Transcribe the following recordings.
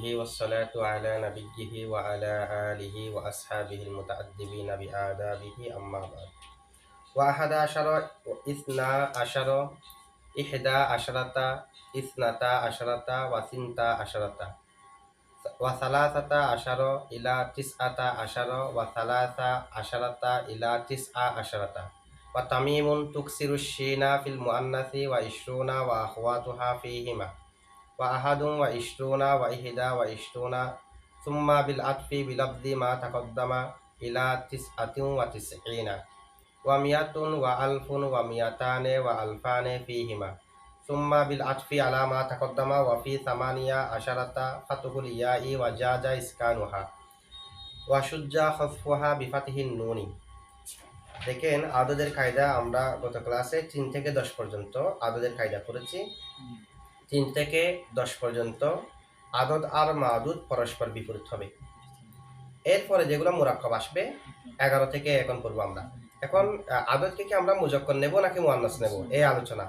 حمده والصلاة على نبيه وعلى آله وأصحابه المتأدبين بآدابه أما بعد. وأحد عشر إثنا عشر إحدى عشرة إثنتا عشرة وثنتا عشرة وثلاثة عشر إلى تسعة عشر وثلاثة عشرة إلى تسعة عشرة وتميم تكسر الشين في المؤنث وعشرون وأخواتها فيهما وأحد وعشرون وإحدى وعشرون ثم بالعطف بلفظ ما تقدم إلى 99 ومئة وألف ومئتان وألفان فيهما ثم بالعطف على ما تقدم وفي 18 فتح الياء وجاز إسكانها وشج خففها بفتح النون। দেখেন আদদের কায়দা আমরা গত ক্লাসে 3 থেকে 10 পর্যন্ত আদদের কায়দা করেছি। 3 থেকে 10 পর্যন্ত আদদ আর মাদুদ পরস্পর বিপরীত হবে। এরপরে যেগুলো মুরাক্কাব আসবে 11 থেকে এখন পড়ব আমরা। এখন আদদকে কি আমরা মুজাক্কর নেব নাকি মুআন্নাস নেব এই আলোচনা।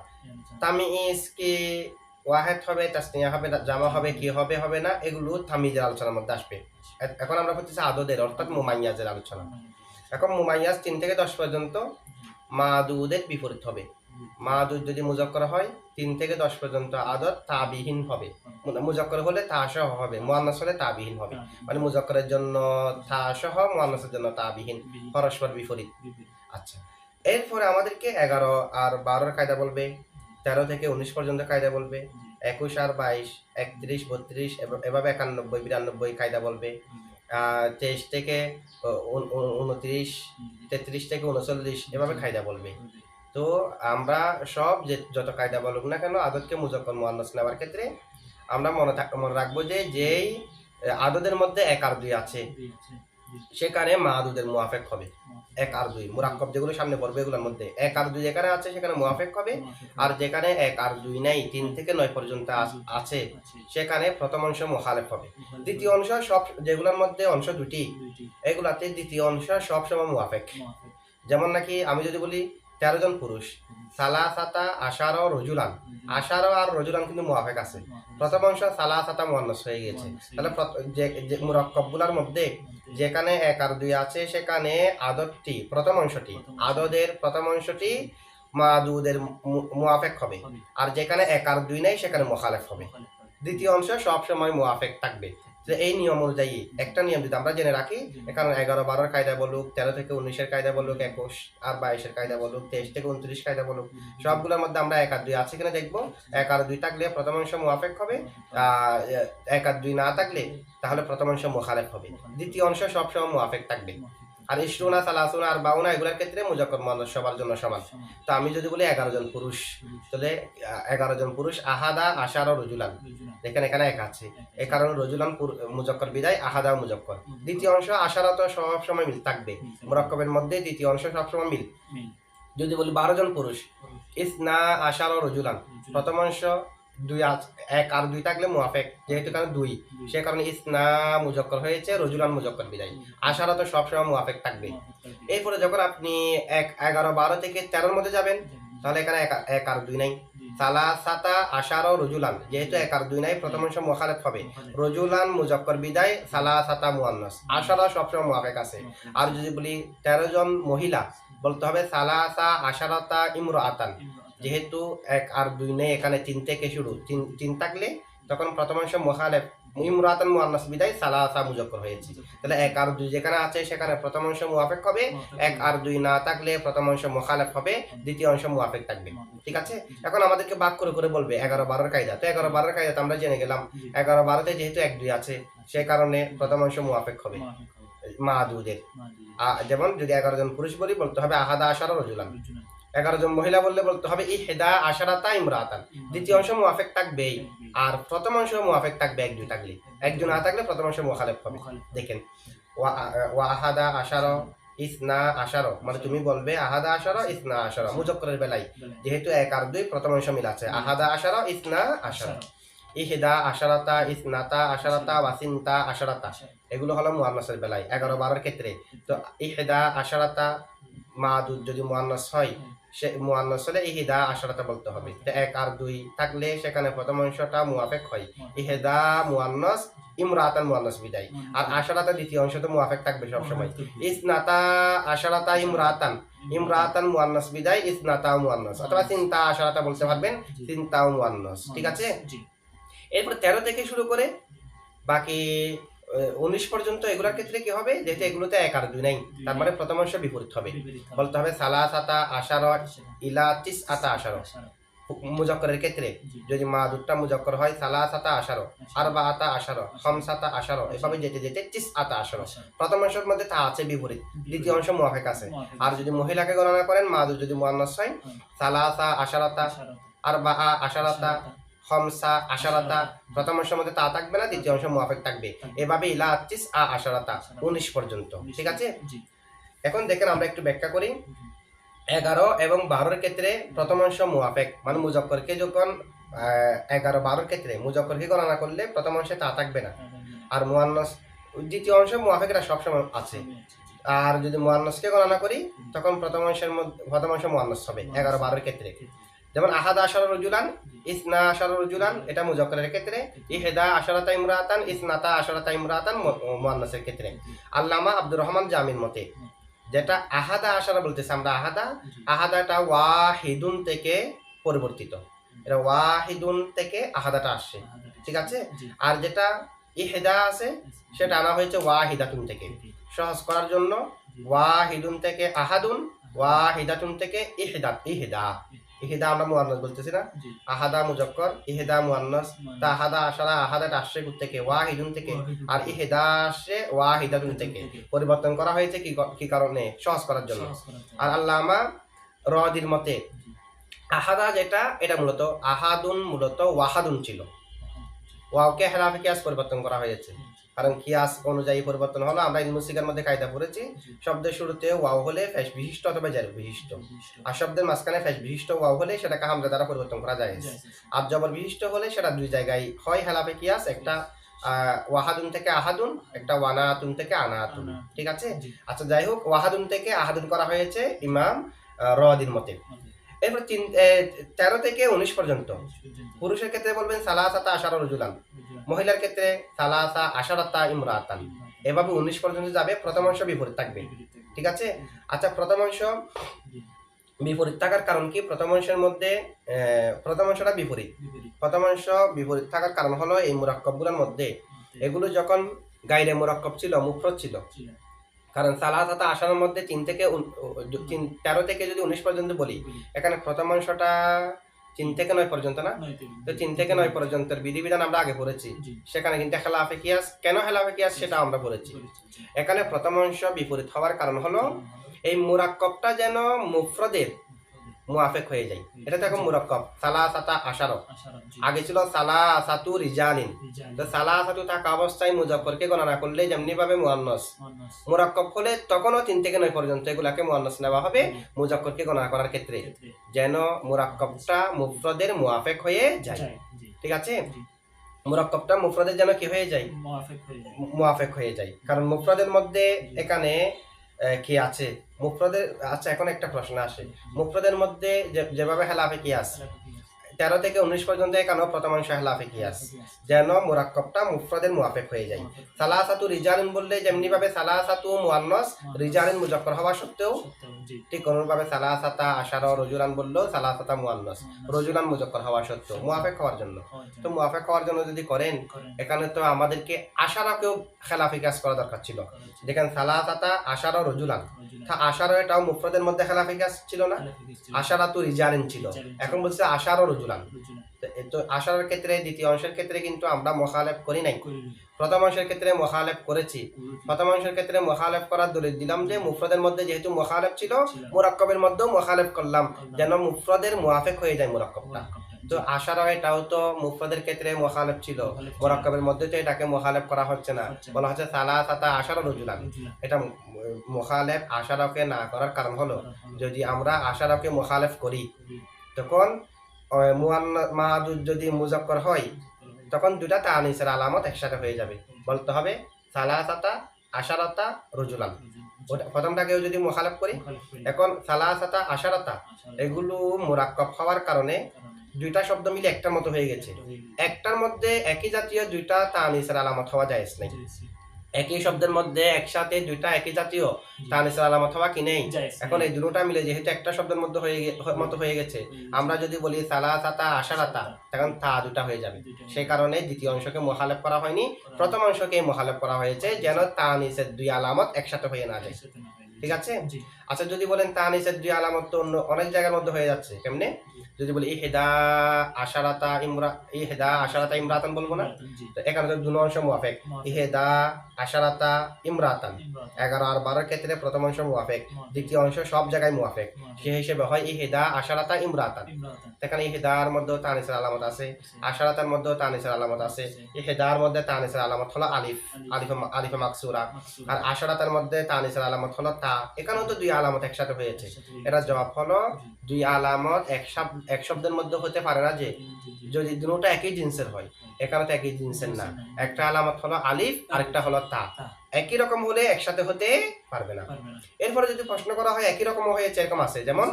তামিজ কি ওয়াহেদ হবে, তাসনিয়া হবে, জামা হবে, কি হবে হবে না, এগুলো তামিজের আলোচনার মধ্যে আসবে। এখন আমরা করতেছি আদদের অর্থাৎ মুমাইয়াজের আলোচনা। এখন মুমাইয়াজ 3 থেকে 10 পর্যন্ত মাদুদের বিপরীত হবে। মাদুদ যদি মুজাক্কর হয় 3 থেকে 10 পর্যন্ত আদদ তাবিহীন হবে। মুজাক্কর হলে তা সহ হবে, মুআন্নাস হলে তাবিহীন হবে। মানে মুজাক্করের জন্য তা সহ, মুআন্নাসের জন্য তাবিহীন, পরস্পর বিপরীত। আচ্ছা, এরপরে আমাদেরকে 11 আর 12 কায়দা বলবে, 13 থেকে 19 পর্যন্ত কায়দা বলবে, 21 আর 22, 31, 32 এভাবে 91, 92 কায়দা বলবে, 23 থেকে 29, 33 থেকে 39 এভাবে কায়দা বলবে। তো আমরা সব যত কায়দা বলুক না কেন আদদকে মুজাক্কর মুআন্নাস নেওয়ার ক্ষেত্রে আমরা মনে রাখবো যে যেই আদদের মধ্যে 1 আর 2 আছে সেখানে মাদুদের মুআফেক হবে। 1 আর 2 মুরাক্কাব যেগুলো সামনে পড়বে এগুলোর মধ্যে 1 আর 2 যেখানে আছে সেখানে মুআফেক হবে। আর যেখানে 1 আর 2 নাই, 3 থেকে 9 পর্যন্ত আছে সেখানে প্রথম অংশ মুখালেফ হবে। দ্বিতীয় অংশ সব যেগুলোর মধ্যে অংশ দুটি এগুলাতে দ্বিতীয় অংশ সব সময় মুআফেক। যেমন নাকি আমি যদি বলি 13 জন পুরুষ, সালাসাতা আশারা রজুলান, আশারা আর রজুলান কিন্তু মুআফেক আছে। প্রথম অংশ সালাসাতা মুআন্নাস হয়ে গেছে। তাহলে যে মুরাক্কাবগুলোর মধ্যে যেখানে 1 আর 2 আছে সেখানে আদদটি প্রথম অংশটি আদদের প্রথম অংশটি মাদুদের মুআফেক হবে। আর যেখানে 1 আর 2 নাই সেখানে মুখালেফ হবে। দ্বিতীয় অংশ সব সময় মুআফেক থাকবে। যে এই নিয়ম অনুযায়ী একটা নিয়ম যদি আমরা জেনে রাখি, এখানে 11 12 কায়দা বলুক, 13 থেকে 19 কায়দা বলুক, 21 আর 22 কায়দা বলুক, 23 থেকে 29 কায়দা বলুক, সবগুলোর মধ্যে আমরা 1 আর 2 আছে কিনা দেখবো। 1 আর 2 থাকলে প্রথম অংশ মুআফেক হবে, 1 আর 2 না থাকলে তাহলে প্রথম অংশ মুখালেফ হবে। দ্বিতীয় অংশ সবসময় মুআফেক থাকবে। আর ইশরুনা, সালাসুনা আর বাউনা এগুলোর ক্ষেত্রে মুজাক্কর মুআন্নাস সবার জন্য সমান। তো আমি যদি বলি 11 জন পুরুষ, তাহলে 11 জন পুরুষ আহাদা আশারা রজুলান, দেখেন এখানে 1 আছে, এই কারণে রজুলান মুজাক্কর বিদায় আহাদা মুজাক্কর। দ্বিতীয় অংশ আশারা তো সব সময় মিল থাকবে, মুরাক্কাবের মধ্যে দ্বিতীয় অংশ সব সময় মিল। যদি বলি 12 জন পুরুষ, ইসনা আশারা রজুলান, প্রথম অংশ 1 আর 2 থাকলে মুআফেক, যেহেতু কারণ 2 সে কারণে ইসনা মুজাক্কর হয়েছে, রজুলান মুজাক্কর বিদায়, আশারা তো সবসময় মুআফেক থাকবে। এরপরে যখন আপনি 11 12 থেকে 13 মধ্যে যাবেন তাহলে এখানে 1 আর 2 নাই, সালাসাতা আশারা রজুলান, যেহেতু 1 আর 2 নাই প্রথম অংশ মুখালেফ হবে, রজুলান মুজাক্কর বিদায়, সালাসাতা মুআন্নাস, আশারা সবসময় মুআফেক আছে। আর যদি বলি 13 জন মহিলা বলতে হবে সালাসা আশারাতা ইমরাআতান, যেহেতু 1 আর 2 নেই এখানে 3 থেকে শুরু, 3 থাকলে তখন প্রথম অংশ মুখালেফ, ইমরাআতান মুআন্নাস বিদায় সালাসা মুজাক্কর হয়েছে। তাহলে 1 আর 2 যেখানে আছে সেখানে প্রথম অংশ মুআফেক হবে, 1 আর 2 না থাকলে প্রথম অংশ মুখালেফ হবে, দ্বিতীয় অংশ মুআফেক থাকবে। ঠিক আছে, এখন আমাদেরকে ভাগ করে করে বলবে 11 12 কায়দা। তো 11 12 কায়দা আমরা জেনে গেলাম, 11 12 তে যেহেতু 1 2 আছে সেই কারণে প্রথম অংশ মুআফেক হবে মাদুদের। যেমন যদি 11 জন পুরুষ বলি বলতে হবে আহাদা আশারা রজুলান, 11 জন মহিলা বললে বলতে হবে ইহদা আশারাতা ইমরাআতান, দ্বিতীয় অংশ মুআফেক থাকবেই আর প্রথম অংশ মুআফেক থাকবে 1 2 থাকলে, 1 2 না থাকলে প্রথম অংশ মুখালেফ হবে। দেখেন ওয়া আহাদা আশারা ইসনা আশারা, মানে তুমি বলবে আহাদা আশারা ইসনা আশারা মুজাক্করের বেলায়, যেহেতু 1 আর 2 প্রথম অংশ মিল আছে, আহাদা আশারা ইসনা আশারা, ইহদা আশারাতা ইসনাতা আশারাতা ওয়াসিনতা আশারাতা এগুলো হলো মুআন্নাসের বেলায় 11 12 ক্ষেত্রে। তো ইহদা আশারাতা মাদুদ যদি মুআন্নাস হয় সে মুয়ান্নাস হলে ইহদা আশারাতা বলতে হবে। তো 1 আর 2 থাকলে সেখানে প্রথম অংশটা মুয়াফেক হয়, ইহদা মুয়ান্নাস ইমরাতান মুয়ান্নাস বিদায়। আর আশারাতা দ্বিতীয় অংশ তো মুয়াফেক থাকবে সব সময়। ইসনাতা আশারাতা ইমরাতান, ইমরাতান মুয়ান্নাস বিদায়, ইসনাতা মুয়ান্নাস, অথবা তিনটা আশারাতা বলতে পারবেন, তিনটাও মুয়ান্নাস। ঠিক আছে? এরপর 13 থেকে শুরু করে বাকি 19 পর্যন্ত এগুলোর ক্ষেত্রে কি হবে, যেহেতু এগুলোতে 1 আর 2 নাই, তার মানে প্রথম অংশ বিপরীত হবে। বলতে হবে সালাসাতা আশারা ইলা তিসআতা আশারা। মুজাক্করের ক্ষেত্রে যদি মাদুদটা মুজাক্কর হয় সালাসাতা আশারা, আরবাআতা আশারা, খামসাতা আশারা, এভাবে যেতে যেতে তিসআতা আশারা। প্রথম অংশের মধ্যে তা আছে বিপরীত, দ্বিতীয় অংশ মুয়াফিক আছে। আর যদি মহিলাকে গণনা করেন, মাদুদ যদি মুয়ান্নাস হয়, সালাসা আশারাতা, আরবাআ আশারাতা, খামসা আশারাতা, প্রথম অংশের মধ্যে তা থাকবে না, দ্বিতীয় অংশ মুয়াফিক থাকবে। এভাবে ইলা তিসআ আশারাতা 19 পর্যন্ত। ঠিক আছে? এখন দেখেন আমরা একটু ব্যাখ্যা করি। 11 এবং 12 ক্ষেত্রে প্রথম অংশ মুয়াফিক, মানে মুজাক্করকে যখন 11 12 ক্ষেত্রে মুজাক্করকে গণনা করলে প্রথম অংশে তা থাকবে না, আর মুয়ান্নাস দ্বিতীয় অংশ মুয়াফিকরা সবসময় আছে। আর যদি মুয়ান্নাসকে গণনা করি তখন প্রথম অংশ মুয়ান্নাস হবে 11 12 ক্ষেত্রে। যেমন আহাদা আশারা রজুলান, ইসনা আশারা রজুলান, এটা মুজাক্করের ক্ষেত্রে। ইহদা আশারাতা ইমরাতান, ইসনাতা আশারাতা ইমরাতান মুয়ান্নাসের ক্ষেত্রে। আল্লামা আব্দুর রহমান জামির মতে যেটা আহাদা আশারা বলতেছে আমরা, আহাদাটা ওয়াহিদুন থেকে পরিবর্তিত, এটা ওয়াহিদুন থেকে আহাদাটা আসছে। ঠিক আছে? আর যেটা ইহদা আছে সেটা আনা হয়েছে ওয়াহিদাতুন থেকে। সহজ করার জন্য ওয়াহিদুন থেকে আহাদুন, ওয়াহিদাতুন থেকে ইহদা। ইহদা আমরা মুয়ান্নাস বলতেছি না, আহাদা মুজাক্কর, ইহদা মুয়ান্নাস। তা আহাদা আশারা, আহাদাটা আসছে থেকে ওয়াহিদুন থেকে, আর ইহদা আসছে ওয়াহিদাতুন থেকে। পরিবর্তন করা হয়েছে কি কারণে? সহজ করার জন্য। আর আল্লামা রাদির মতে আহাদা যেটা, এটা মূলত আহাদুন মূলত ওয়াহাদুন ছিল, ওয়াওকে হেলাফে কিয়াস পরিবর্তন করা হয়েছে। কারণ কিয়াস অনুযায়ী পরিবর্তন হলো। আমরা ইলমুল সিগার মধ্যে কায়দা পড়েছি, শব্দের শুরুতে ওয়াও হলে ফেশ বিশিষ্ট অথবা জার বিশিষ্ট, আর শব্দের মাঝখানে ফেশ বিশিষ্ট ওয়াও হলে সেটাকে হামজা দ্বারা পরিবর্তন করা যায়। আর জবর বিশিষ্ট হলে সেটা দুই জায়গায় হয় হেলাফে কিয়াস, একটা ওয়াহাদুন থেকে আহাদুন, একটা ওয়ানাতুন থেকে আনাতুন। ঠিক আছে? আচ্ছা, যাই হোক, ওয়াহাদুন থেকে আহাদুন করা হয়েছে ইমাম রাদির মতে। এরপর 13 থেকে 19 পর্যন্ত পুরুষের ক্ষেত্রে বলবেন সালাসাতা আশারা রজুলান, মহিলার ক্ষেত্রে সালাসা আশারাতা ইমরাতান। এভাবে 19 পর্যন্ত যাবে, প্রথম অংশ বিপরীত থাকবে। ঠিক আছে? আচ্ছা, প্রথম অংশ বিপরীত থাকার কারণ কি? প্রথম অংশের মধ্যে প্রথম অংশটা বিপরীত। প্রথম অংশ বিপরীত থাকার কারণ হলো এই মুরাক্কাবগুলোর মধ্যে এগুলো যখন গায়রে মুরাক্কাব ছিল, মুফরদ ছিল। কারণ সালাসাতা আশারার মধ্যে 13 থেকে যদি 19 পর্যন্ত বলি, এখানে প্রথম অংশটা 3 থেকে 9 পর্যন্ত না, তো 3 থেকে 9 পর্যন্তের বিধিবিধান আমরা আগে পড়েছি। সেখানে কিন্তু খেলাফে কিয়াস, কেন খেলাফে কিয়াস সেটা আমরা পড়েছি। এখানে প্রথম অংশ বিপরীত হওয়ার কারণ হলো এই মুরাক্কাবটা যেন মুফরদের মুয়াফিক হয়ে যায়। এটা তো এখন মুরাক্কাব সালাসাতা আশারা, আগে ছিল সালাসাতু রিজালিন। তো সালাসাতু থাকা অবস্থায় মুজাক্করকে গণনা করলে যেমনি ভাবে মুয়ান্নাস, মুরাক্কাব হলে তখনও 3 থেকে 9 পর্যন্ত এগুলাকে মুয়ান্নাস নেওয়া হবে মুজাক্করকে গণনা করার ক্ষেত্রে, যেন মুরাক্কাবটা মুফরদের মুয়াফিক হয়ে যায়। ঠিক আছে? মুরাক্কাবটা মুফরদের যেন কি হয়ে যায়? মুয়াফিক হয়ে যায়। কারণ মুফরদের মধ্যে এখানে কি আছে মুফরদের। আচ্ছা, এখন একটা প্রশ্ন আসে, মুফরদের মধ্যে যেভাবে হেলাফে কিয়াস 13 থেকে 19 পর্যন্ত এখানেও প্রথম অংশ হেলাফে কিয়াস, যেন মুরাক্কাবটা মুফরদের মুয়াফিক হয়ে যায়। সালাসাতু রিজালিন বললে যেমনি ভাবে সালাসাতু মুয়ান্নাস, রিজালিন মুজাক্কর হওয়া সত্ত্বেও, ঠিক অনুরূপভাবে সালাসাতা আশারা রজুলান বললেও সালাসাতা মুয়ান্নাস, রজুলান মুজাক্কর হওয়া সত্ত্বেও মুয়াফিক হওয়ার জন্য। তো মুয়াফিক হওয়ার জন্য যদি করেন, এখানে তো আমাদেরকে আশারাকেও খেলাফে কিয়াস করা দরকার ছিল। দেখেন সালাসাতা আশারা রজুলান, আশারা এটাও মুফরদের মধ্যে খেলাফে কিয়াস ছিল না, আশারাতু রিজালিন ছিল। এখন বলছে আশারা রজুলান। তো আশারার ক্ষেত্রে দ্বিতীয় অংশের ক্ষেত্রে কিন্তু আমরা মুখালেফ করি নাই, প্রথম অংশের ক্ষেত্রে মুখালেফ করেছি। প্রথম অংশের ক্ষেত্রে মুখালেফ করার দলিল দিলাম যে মুফরদের মধ্যে যেহেতু মুখালেফ ছিল, মুরাক্কাবের মধ্যেও মুখালেফ করলাম যেন মুফরদের মুয়াফিক হয়ে যায় মুরাক্কাবটা। তো আশারা এটাও তো মুফরদের ক্ষেত্রে মুখালেফ ছিল, মুরাক্কাবের মধ্যে তো এটাকে মুখালেফ করা হচ্ছে না, বলা হচ্ছে সালাসাতা আশারা রজুলান। এটা মুখালেফ আশারাকে না করার কারণ হলো, যদি আমরা আশারাকে মুখালেফ করি তখন মাদুদ যদি মুজাক্কর হয় তখন দুটা তানিসের আলামত একসাথে হয়ে যাবে। বলতে হবে সালাসাতা আশারাতা রজুলান। প্রথমটাকেও যদি মুখালেফ করি, এখন সালাসাতা আশারাতা এগুলো মুরাক্কাব হওয়ার কারণে দুইটা শব্দ মিলে একটার মতো হয়ে গেছে। একটার মধ্যে একই জাতীয় দুইটা তানিসের আলামত হওয়া যায় নাই। একই শব্দের মধ্যে একসাথে দুইটা একই জাতীয় তানিসের আলামত হওয়া কি নেই। এখন এই দুটোটা মিলে যেহেতু একটা শব্দের মধ্যে মতো হয়ে গেছে, আমরা যদি বলি সালাসাতা আশারাতা তখন তা দুটা হয়ে যাবে। সেই কারণে দ্বিতীয় অংশকে মুখালেফ করা হয়নি, প্রথম অংশকে মুখালেফ করা হয়েছে যেন তানিসের দুই আলামত একসাথে হয়ে না যায়। ঠিক আছে। আচ্ছা, যদি বলেন তানিসের দুই আলামত তো অনেক জায়গার মধ্যে হয়ে যাচ্ছে, কেমনে? যদি বলি ইহদা আশারাতা ইমরাতান বলবো না, তো এখানে তো দুই অংশ মুয়াফেক। ইহদা আশারাতা ইমরাতান 11 আর 12 ক্ষেত্রে প্রথম অংশ মুয়াফেক, দ্বিতীয় অংশ সব জায়গায় মুয়াফেক। সেই হিসেবে হয় ইহদা আশারাতা ইমরাতান। এখানে ইহদার মধ্যে তানিসের আলামত আছে, আশারাতার মধ্যে তানিসের আলামত আছে। ইহদার মধ্যে তানিসের আলামত হলো আলিফ, আলিফে মাকসুরা, আর আশারাতার মধ্যে তানিসের আলামত হলো তা। এখানেও তো দুই আলামত একসাথে হয়েছে। এটা জবাব হলো দুই আলামত এক শব্দের মধ্যে হতে পারে না, যে যদি দুটোটা একই জিন্সের হয়। এখানে তো একই জিন্সের না, একটা আলামত হলো আলিফ আরেকটা হলো তা। একই রকম হলে একসাথে হতে পারবে না। এরপরে যদি প্রশ্ন করা হয় একই রকম হয়েছে, এরকম আছে যেমন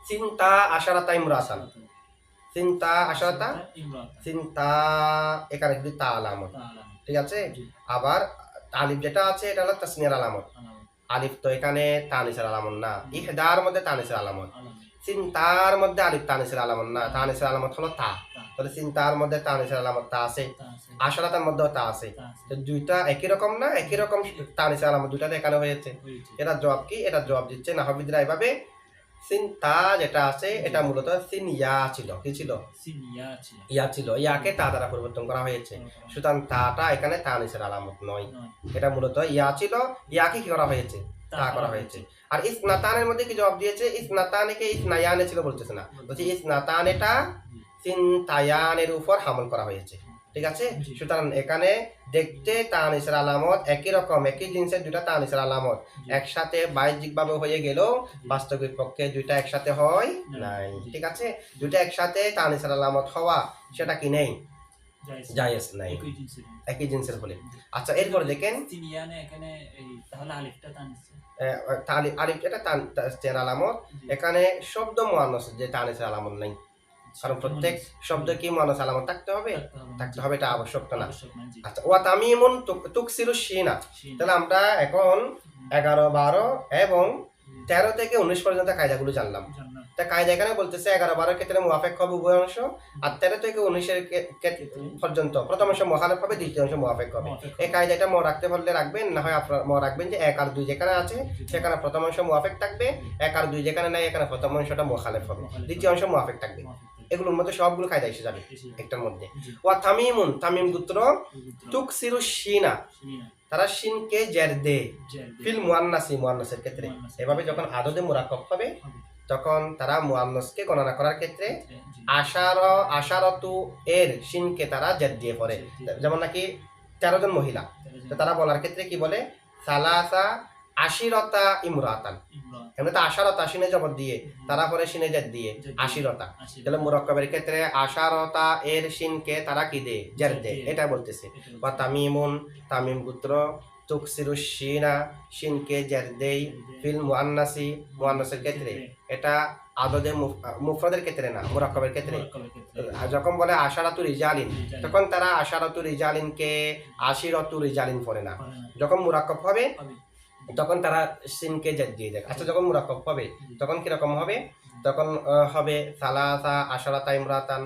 চিন্তা আশারাতা ইমরাতান, চিন্তা আশারাতা চিন্তা, এখানে যদি তা আলামত, ঠিক আছে। আবার আলিফ যেটা আছে এটা হলো তাসনিয়ার আলামত, আলিফ তো এখানে তানিসের আলামত না। ইহদার মধ্যে তানিসের আলামত, চিন্তার মধ্যে আলিফ তানিসের আলামত না, তানিসের আলামত হলো তা। তাহলে চিন্তার মধ্যে তানিসের আলামত তা আছে, আশারাতার মধ্যেও তা আছে। তো দুইটা একই রকম না, একই রকম তানিসের আলামত দুইটাতে এখানে হয়েছে। এটা জবাব কি? এটা জবাব দিচ্ছে নাহবিদরা এভাবে, চিন্তা যেটা আছে এটা মূলত সিন ইয়া ছিল। কি ছিল? ইয়া ছিল, ইয়াকে তা দ্বারা পরিবর্তন করা হয়েছে। সুতরাং তাটা এখানে তানিসের আলামত নয়, এটা মূলত ইয়া ছিল, ইয়াকে কি করা হয়েছে? তা করা হয়েছে। আর ইসনাতানের মধ্যে কি জবাব দিয়েছে? ইসনাতানেকে ইসনায়ানে ছিল বলতেছে না, বলছে ইসনাতানেটা চিন্তায়ানের উপর হামল করা হয়েছে। ঠিক আছে। সুতরাং এখানে দেখতে তানিসের আলামত একই রকম, একই জিনিসের দুটা তানিসের আলামত একসাথে বাহ্যিক ভাবে হয়ে গেলেও বাস্তবিক পক্ষে দুইটা একসাথে হয় নাই। ঠিক আছে। দুইটা একসাথে তানিসের আলামত হওয়া সেটা কি নেই, জায়েজ নাই, একই জিনিসের বলে। আচ্ছা, এরপর দেখেন আলিফ এটা তানিসের আলামত, এখানে শব্দ মুআন্নাস যে তানিসের আলামত নাই, কারণ প্রত্যেক শব্দ কি মুআন্নাস আলামত থাকতে হবে, এটা আবশ্যক না। আচ্ছা, ওয়া তামিমুন তুকসিরু শিনা, তাহলে আমরা এখন 11, 12 এবং 13 থেকে 19 পর্যন্ত কায়দাগুলো জানলাম। তা কায়দা এখানে বলতেছে 11, 12 ক্ষেত্রে মুওয়াফেক হবে উভয় অংশ, আর 13 থেকে 19 পর্যন্ত প্রথম অংশ মুখালেফ হবে, দ্বিতীয় অংশ মুওয়াফেক হবে। এই কায়দাটা মনে রাখতে পারলে রাখবেন, না হয় আপনারা মনে রাখবেন যে 1 আর 2 যেখানে আছে সেখানে প্রথম অংশ মুওয়াফেক থাকবে, 1 আর 2 যেখানে নাই এখানে প্রথম অংশটা মুখালেফ হবে, দ্বিতীয় অংশ মুওয়াফেক থাকবে। এগুলোর মধ্যে সবগুলো কায়দা এসে যাবে একটার মধ্যে। ওয়া তামিমুন, তামিম গোত্র তুকসিরু শিনা, তারা শিনকে জের দে ফিল মুআন্নাসি, মুআন্নাসের ক্ষেত্রে। এভাবে যখন আদদে মুরাক্কাব হবে তখন তারা মুআন্নাসকে গণনা করার ক্ষেত্রে আশারতু এর শিনকে তারা জের দিয়ে পড়ে। যেমন নাকি 13 জন মহিলা, তো তারা বলার ক্ষেত্রে কি বলে? সালাসা আশিরতা ইমরাতান, এমনি তো আশারতা শিনে জবর দিয়ে তারা পরে শিনে জের দিয়ে আশিরতা। তাহলে মুরাক্কাবের ক্ষেত্রে আশারতা এর শিনকে তারা কি দে? জের দে, এটা বলতেছে। বা তামিমুন, তামিম গোত্র তুকসিরু শিনা, শিনকে জের দেই ফিল মুআন্নাসি, মুআন্নাসের ক্ষেত্রে। এটা আদদে মুফরাদের ক্ষেত্রে না, মুরাক্কাবের ক্ষেত্রে। যখন বলে আশারাতু রিজালিন তখন তারা আশারাতু রিজালিনকে আশিরাতু রিজালিন পড়ে না। যখন মুরাক্কাব হবে তখন তারা সিনকে জের দিয়ে দেয়। আচ্ছা, যখন মুরাক্কাব হবে তখন কিরকম হবে? তখন হবে সালাসা আশারাতা ইমরাতান,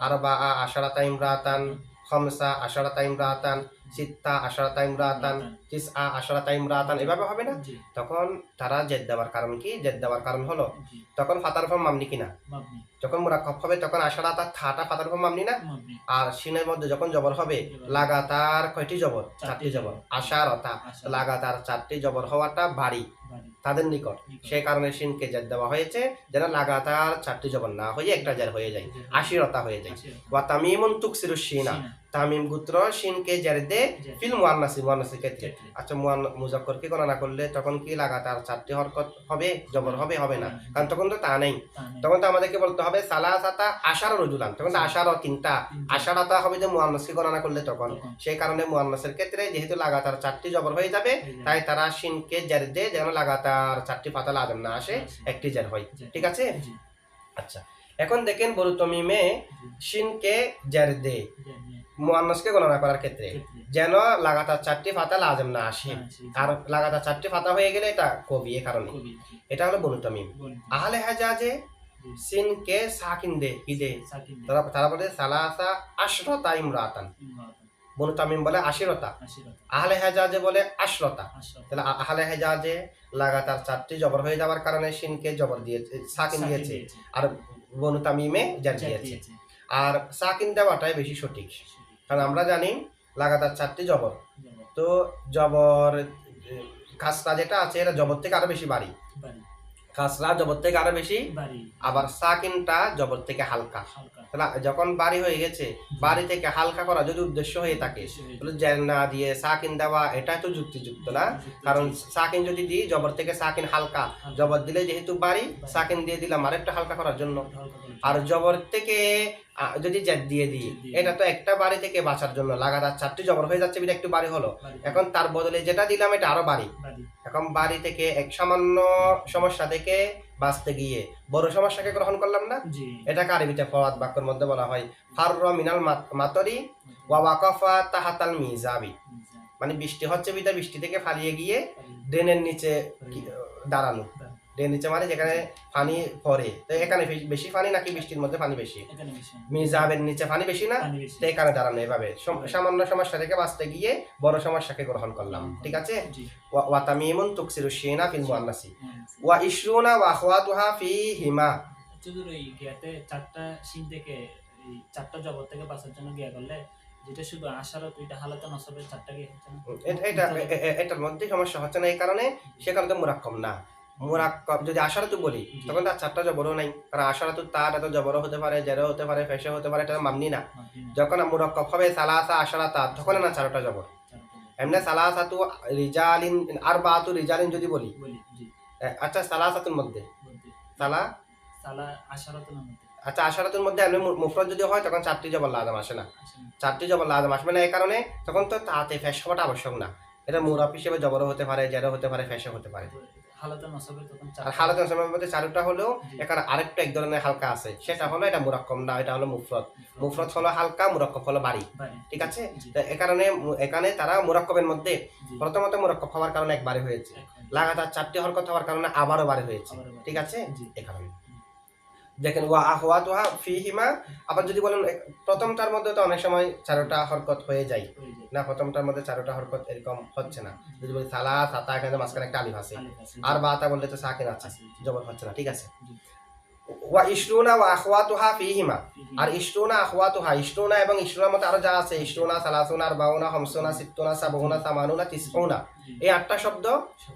আরবা আশারাতা ইমরাতান, খামসা আশারাতা ইমরাতান, সিত্তা আশারাতা ইমরাতান, তিসআ আশারাতা ইমরাতান, এভাবে হবে না? তখন তারা জেদ দেওয়ার কারণ কি? জেদ দেওয়ার কারণ হলো তখন ফাতার ফর্ম মামনি কিনা। যখন মুরাক্কাব হবে তখন আশারাতা থাটা ফাতার ফর্ম মামনি না। আর শিনের মধ্যে যখন জবর হবে লাগাতার কয়টি জবর? 4টি জবর। আশারাতা লাগাতার 4টি জবর হওয়াটা ভারী তাদের নিকট, সেই কারণে শিনকে জেদ দেওয়া হয়েছে যেন লাগাতার 4টি জবর না হয়ে একটা জের হয়ে যায়, আশিরতা হয়ে যায়। ওয়া তামিমুন তুকসিরু শিনা, তামিম গোত্র শিনকে জেরদে ফিল মুয়ান্নাসের ক্ষেত্রে। আচ্ছা মুজাক্করকে গণনা করলে তখন কি লাগাতার 4টি হরকত হবে, জবর হবে না, কারণ তখন তো তা নেই। তখন তো আমাদেরকে বলতে হবে সালাসাতা আশারা রজুলান, তখন তো আশারা 3টা, আশারাতা হবে যে মুয়ান্নাসকে গণনা করলে তখন। সেই কারণে মুয়ান্নাসের ক্ষেত্রে যেহেতু লাগাতার 4টি জবর হয়ে যাবে, তাই তারা শিনকে জেরদে যেন লাগাতার 4টি ফাতা লাজম না আসে, একটি জের হয়। ঠিক আছে? আচ্ছা, এখন দেখেন বড় তমিমে শিনকে জেরদে মুয়ান্নাসকে গণনা করার ক্ষেত্রে যেন লাগাতার 4টি ফাতা লাজম না আসে, আর লাগাতার 4টি ফাতা হয়ে গেলে এটা কবি, এই কারণে এটা হলো বনু তামিম। আহলে হাজাজে সিনকে সাকিন দে ইদে, তারা বলে সালাসা আশরাতা ইমরাতান, বনু তামিম বলে আশিরতা, আহলে হাজাজে বলে আশরতা। তাহলে আহলে হাজাজে লাগাতার 4টি জবর হয়ে যাওয়ার কারণে শিনকে জবর দিয়েছে, সাকিন দিয়েছে, আর বনু তামিমে জার দিয়েছে। আর সাকিন দেওয়াটাই বেশি সঠিক, কারণ আমরা জানি লাগাতার 4টি জবর, তো জবর কাসরা যেটা আছে এটা জবর থেকে আরো বেশি বাড়ি, কাসরা জবর থেকে আরো বেশি, আবার সাকিনটা জবর থেকে হালকা। তাহলে যখন বাড়ি হয়ে গেছে, বাড়ি থেকে হালকা করা যদি উদ্দেশ্য হয়ে থাকে, তাহলে জের না দিয়ে সাকিন দেওয়া এটা তো যুক্তিযুক্ত না, কারণ সাকিন যদি দিই জবর থেকে সাকিন হালকা, জবর দিলে যেহেতু বাড়ি, সাকিন দিয়ে দিলাম আরেকটা হালকা করার জন্য। আর জবর থেকে যদি জের দিয়ে দিই, এটা তো একটা বাড়ি থেকে বাঁচার জন্য, লাগাতার 4টি জবর হয়ে যাচ্ছে বিটা একটু বাড়ি হলো, এখন তার বদলে যেটা দিলাম এটা আরো বাড়ি। এখন বাড়ি থেকে এক সামান্য সমস্যা থেকে বাঁচতে গিয়ে বড় সমস্যাকে গ্রহণ করলাম না, এটাকে আরবিতে ফওয়াদ বাক্যের মধ্যে বলা হয় ফাররা মিনাল মাতরি ওয়া ওয়াকাফা তাহাতাল মিজাবি, মানে বৃষ্টি হচ্ছে বিটা বৃষ্টি থেকে পালিয়ে গিয়ে ড্রেনের নিচে দাঁড়ানো। ড্রেনের নিচে মানে যেখানে পানি পড়ে, তো এখানে বেশি পানি নাকি বৃষ্টির মধ্যে পানি বেশি? মিজাবের নিচে পানি বেশি না, তো এখানে দাঁড়ানো। এভাবে সামান্য সমস্যা থেকে বাঁচতে গিয়ে বড় সমস্যাকে গ্রহণ করলাম। ঠিক আছে? ওয়া তামিমুন তুকসিরু শিনা ফিল মুআন্নাসি ওয়া ইশরুনা ওয়া আখওয়াতুহা ফি হিমা। যদি ওই গিয়াতে 4টা শিন থেকে এই 4টা জবর থেকে বাঁচার জন্য গিয়া করলে যেটা শুধু আশারা দুইটা হালাতে নসবের 4টা গিয়ে হচ্ছে না, এটার মধ্যে সমস্যা হচ্ছে না, এই কারণে সেখানে তো মুরাক্কাব না। মুরাক্কাব যদি আশারাতু বলি তখন তার 4টা জবরও নাই, কারণ আশারাতু তার এত জবরও হতে পারে, জেরও হতে পারে, ফেশও হতে পারে, এটা মামনি না। যখন মুরাক্কাব হবে সালাসা আশারাতা, তখন না 4টা জবর। এমনি সালাসাতু রিজালিন আরবাতু রিজালিন যদি বলি, আচ্ছা সালাসাতুর মধ্যে সালা আশারাতুর মধ্যে, আচ্ছা আশারাতুর মধ্যে এমনি মুফরদ যদি হয় তখন 4টি জবর লাজম আসে না, 4টি জবর লাজম আসবে না, এই কারণে তখন তো তাতে ফেশ হওয়াটা আবশ্যক না। এটা মুরাব হিসেবে জবরও হতে পারে, জেরও হতে পারে, ফেশও হতে পারে। হালাতে নসবের তখন আর হালাতে নসবের মধ্যে 4টা হলেও এখানে আরেকটা এক ধরনের হালকা আছে, সেটা হলো এটা মুরাক্কাব না, এটা হলো মুফরদ। মুফরদ হলো হালকা, মুরাক্কাব হলো বাড়ি। ঠিক আছে? তো এখানে তারা মুরাক্কাবের মধ্যে প্রথমত মুরাক্কাব হওয়ার কারণে একবারে হয়েছে, লাগাতার 4টি হরকত হওয়ার কারণে আবারও বারে হয়েছে। ঠিক আছে? এই কারণে দেখেন ওয়া আখওয়াতুহা ফিহিমা। আবার যদি বলেন প্রথমটার মধ্যে তো অনেক সময় 4টা হরকত হয়ে যায় না, প্রথমটার মধ্যে 4টা হরকত এরকম হচ্ছে না। যদি বলি সালা সাতা, এখানে মাঝখানে একটা আলিফ আছে, আর বাতা বললে তো সাকিন আছে, জবর হচ্ছে না। ঠিক আছে? ওয়া ইশরুনা ওয়া আখওয়াতুহা ফিহিমা। আর ইশরুনা আখওয়াতুহা, ইশরুনা এবং ইশরুনার মধ্যে আরো যা আছে, ইশরুনা সালাসুনা আরবাউনা খামসুনা সিত্তুনা সাবউনা সামানুনা তিসউনা, এই 8টা শব্দ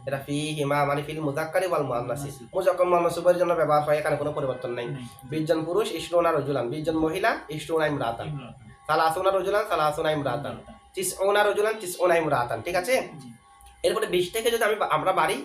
এটা ফিহিমা মানে ফিল মুযাক্কারি ওয়াল মুআন্নাসি, মুযাক্কার মুআন্নাসের জন্য ব্যবহার হয়, এখানে কোনো পরিবর্তন নাই। 20 জন পুরুষ ইশরুনা রাজুলান, 20 জন মহিলা ইশরুনা ইমরাতান, সালাসুনা রাজুলান সালাসুনা ইমরাতান, তিসউনা রাজুলান তিসউনা ইমরাতান। ঠিক আছে? এরপরে 20 থেকে যদি আমরা বাড়ি,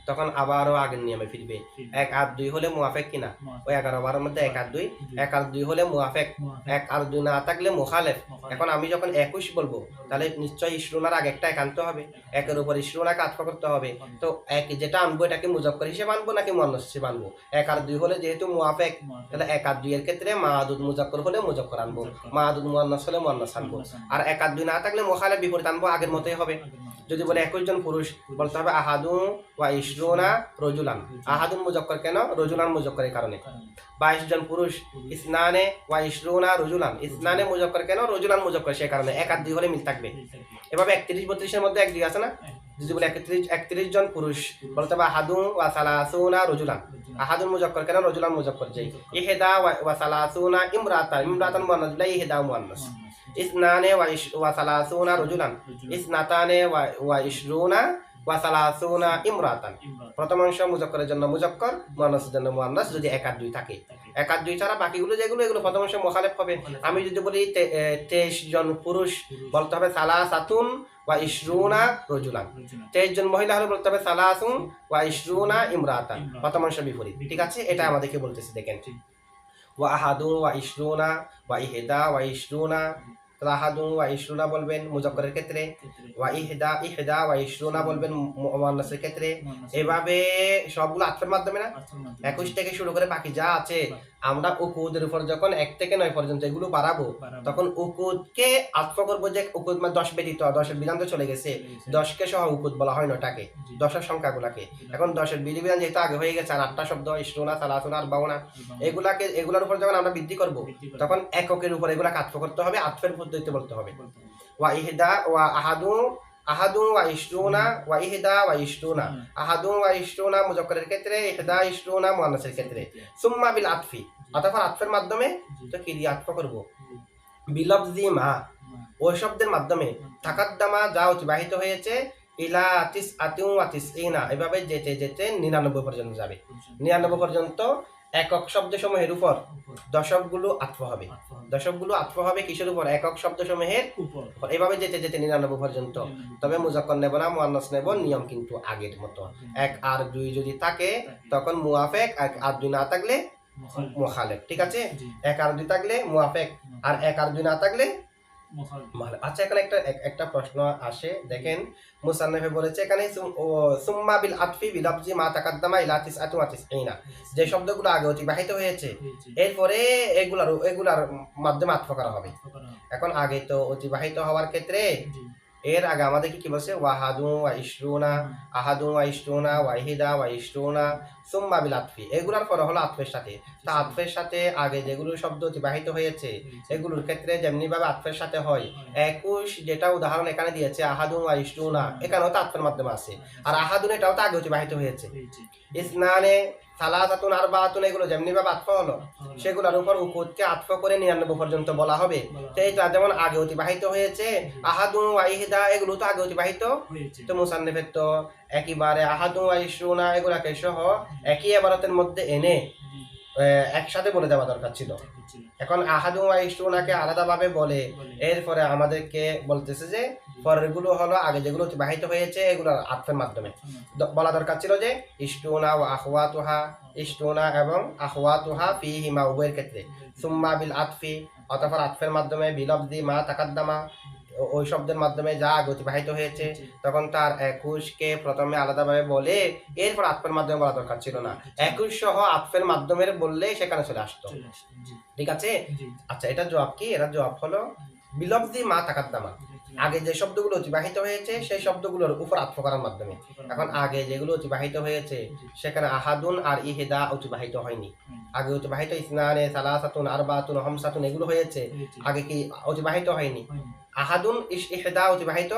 তখন আবারও আগের নিয়মে ফিরবে। 1 আর 2 হলে মুআফেক কিনা, ওই 11-12 মধ্যে 1 আর 2, 1 আর 2 হলে মুআফেক, 1 আর 2 না থাকলে মুখালেফ। এখন আমি যখন 21 বলবো তাহলে নিশ্চয়ই ইশরুনার আগে একটা 1 আনতে হবে, 1 এর উপর ইশরুনাকে আতফা করতে হবে। তো 1 যেটা আনবো এটাকে মুযাক্কার হিসেবে আনবো নাকি মুআন্নাস হিসেবে আনবো? 1 আর 2 হলে যেহেতু মুআফেক, তাহলে 1 আর 2 এর ক্ষেত্রে মাদুদ মুযাক্কার হলে মুযাক্কার আনবো, মাদুদ মুআন্নাস হলে মুআন্নাস আনবো। আর 1 আর 2 না থাকলে মুখালেফ বিপরীত আনবো, আগের মতোই হবে। যদি বলে 21 জন পুরুষ, বলতে হবে আহাদুন ওয়া ইশরুনা রজুলান। আহাদুন মুযাক্কার কেন? রজুলান মুযাক্কারের কারণে। 22 জন পুরুষ, ইসনানে ওয়া ইশরুনা রজুলান, ইসনানে মুযাক্কার কেন? রজুলান মুযাক্কার, সেই কারণে 1 আর 2 হলে মিল থাকবে। এভাবে 31-32 এর মধ্যে 1 2 আছে না, যদি বলে 31 জন পুরুষ, বলতে হবে আহাদুন ওয়া সালাসুনা রজুলান। আহাদুন মুযাক্কার কেন? রজুলান মুযাক্কার যেই। ইহদা ওয়া সালাসুনা ইমরাতান, ইমরাতান মুআন্নাস, লা ইহদা মুআন্নাস। ইসনানে ওয়া সালাসুনা রজুলান, ইসনাতানে ওয়া ইশরুনা ওয়া সালাসুনা ইমরাতান। প্রথম অংশ মুযাক্কারের জন্য মুযাক্কার, মুআন্নাসের জন্য মুআন্নাস যদি 1 আর 2 থাকে। এক আর দুই ছাড়া বাকিগুলো যেগুলো এগুলো প্রথম অংশে মুখালেফ হবে। আমি যদি বলি 23 জন পুরুষ, বলতে হবে সালাসাতুন ওয়া ইশরুনা রাজুলান। 23 জন মহিলা হলে বলতে হবে সালাসুন ওয়া ইশরুনা ইমরাতান, প্রথম অংশ বিপরীত। ঠিক আছে, এটা আমাদেরকে বলতেছে, দেখেন ওয়া আহাদুন ওয়া ইশরুনা ওয়া ইহদা ওয়া ইশরুনা। আহাদুন ওয়া ইশরুনা বলবেন মুজাক্কারের ক্ষেত্রে, ওয়া ইহদা ওয়া ইশরুনা বলবেন মুআন্নাসের ক্ষেত্রে। এভাবে সবগুলো আতফের মাধ্যমে না, 21 থেকে শুরু করে বাকি যা আছে আমরা উকুদের উপর যখন 1 থেকে 9 পর্যন্ত এগুলো বাড়াবো, তখন উকুদকে আতফ করবো যে উকুদ মানে 10 ব্যতীত, 10-এর বিধান তো চলে গেছে, 10কে সহ উকুদ বলা হয় নটাকে, 10এর সংখ্যাগুলাকে। এখন 10-এর বিধিবিধান যেহেতু আগে হয়ে গেছে, আর 8টা শব্দ ইশরুনা সালাসুনা আরবাউনা, এগুলার উপর যখন আমরা বৃদ্ধি করব, তখন এককের উপর এগুলাকে আতফ করতে হবে, আতফের পদ্ধতিতে বলতে হবে। ওয়া ইহদা ওয়া আহাদুন ওয়া ইশরুনা ওয়া ইহদা ওয়া ইশরুনা। আহাদুন ওয়া ইশরুনা মুজাক্কারের ক্ষেত্রে, ইহদা ইশরুনা মুআন্নাসের ক্ষেত্রে। সুম্মা বিল আতফি, অতঃপর আতফের মাধ্যমে তো কি দিয়ে আতফ করব? বিলফজি মা, ওই শব্দের মাধ্যমে, তাকাদ্দামা যা অতিবাহিত হয়েছে, ইলা তিসআতিন ওয়া তিসঈনা, এভাবে যেতে যেতে 99 পর্যন্ত যাবে। 99 পর্যন্ত একক শব্দসমূহের উপর দশকগুলো আতফ হবে। দশকগুলো আতফ হবে কিসের উপর? একক শব্দসমূহের উপর। এভাবে যেতে যেতে 99 পর্যন্ত। তবে মুজাক্কার নেব না, মুআন্নাস নেব, নিয়ম কিন্তু আগের মতো। 1 আর 2 যদি থাকে তখন মুআফেক, 1 আর 2 না থাকলে মুখালেফ। ঠিক আছে, 1 আর 2 থাকলে মুআফেক, আর 1 আর 2 না থাকলে মুখালেফ। আচ্ছা, এখানে একটা প্রশ্ন আসে, দেখেন মুসান্নিফে বলেছে এখানে সুম্মা বিল আতফি বিলফজি মা তাকাদ্দামা ইলা তিসআতি ওয়া তিসঈনা, যে শব্দগুলো আগে অতিবাহিত হয়েছে এরপরে এগুলার মাধ্যমে আতফ করা হবে। এখন আগে তো অতিবাহিত হওয়ার ক্ষেত্রে এর আগে আমাদের কি বলছে? ওয়াহাদুন ওয়া ইশরুনা, আহাদুন ওয়া ইশরুনা ওয়া ইহদা ওয়া ইশরুনা সুম্মা বিল আতফি, এগুলার পরে হলো আতফের সাথে। তা আতফের সাথে আগে যেগুলো শব্দ অতিবাহিত হয়েছে এগুলোর ক্ষেত্রে যেমনি ভাবে আতফের সাথে হয়, 21 যেটা উদাহরণ এখানে দিয়েছে আহাদুন ওয়া ইশরুনা, এখানেও তো আতফের মাধ্যমে আছে, আর আহাদুন এটাও তো আগে অতিবাহিত হয়েছে। ইসনানে সালাসাতুন আরবাতুন, এগুলো যেমনি ভাবে আতফ হলো সেগুলোর উপর উকুদকে আতফ করে 99 পর্যন্ত বলা হবে। সেইটা যেমন আগে অতিবাহিত হয়েছে, আহাদুন ওয়া ইহদা এগুলো তো আগে অতিবাহিত, তো মুসান্নিফের তো একইবারে আহাদুন ওয়া ইশরুনা এগুলাকে সহ একই ইবারতের মধ্যে এনে একসাথে বলে দেওয়া দরকার ছিল। এখন আহাদুন ওয়া ইশরুনাকে আলাদাভাবে বলে এরপরে আমাদেরকে বলতেছে যে পরেরগুলো হলো আগে যেগুলো অতিবাহিত হয়েছে এগুলো আতফের মাধ্যমে বলা দরকার ছিল, যে ইশরুনা ওয়া আখওয়াতুহা, ইশরুনা এবং আখওয়াতুহা ফিহিমা উভয়ের ক্ষেত্রে। সুম্মা বিল আতফি, অতঃপর আতফের মাধ্যমে, বিলফজি মা তাকাদ্দামা, ওই শব্দের মাধ্যমে যা আগে অতিবাহিত হয়েছে, তখন তার 21কে প্রথমে আলাদাভাবে বলে এরপর আতফের মাধ্যমে বলা দরকার ছিল না, 21 সহ আতফের মাধ্যমে বললে সেখানে চলে আসতো। ঠিক আছে, আচ্ছা এটার জবাব কি? এটার জবাব হলো বিলফজি মা তাকাদ্দামা, আগে যে শব্দগুলো অতিবাহিত হয়েছে সেই শব্দগুলোর উপর আতফ করার মাধ্যমে। এখন আগে যেগুলো অতিবাহিত হয়েছে সেখানে আহাদুন আর ইহদা অতিবাহিত হয়নি, আগে অতিবাহিত ইসনানে সালাসাতুন আরবাতুন হামসাতুন এগুলো হয়েছে, আগে কি অতিবাহিত হয়নি? আহাদুন ইহদা অতিবাহিত,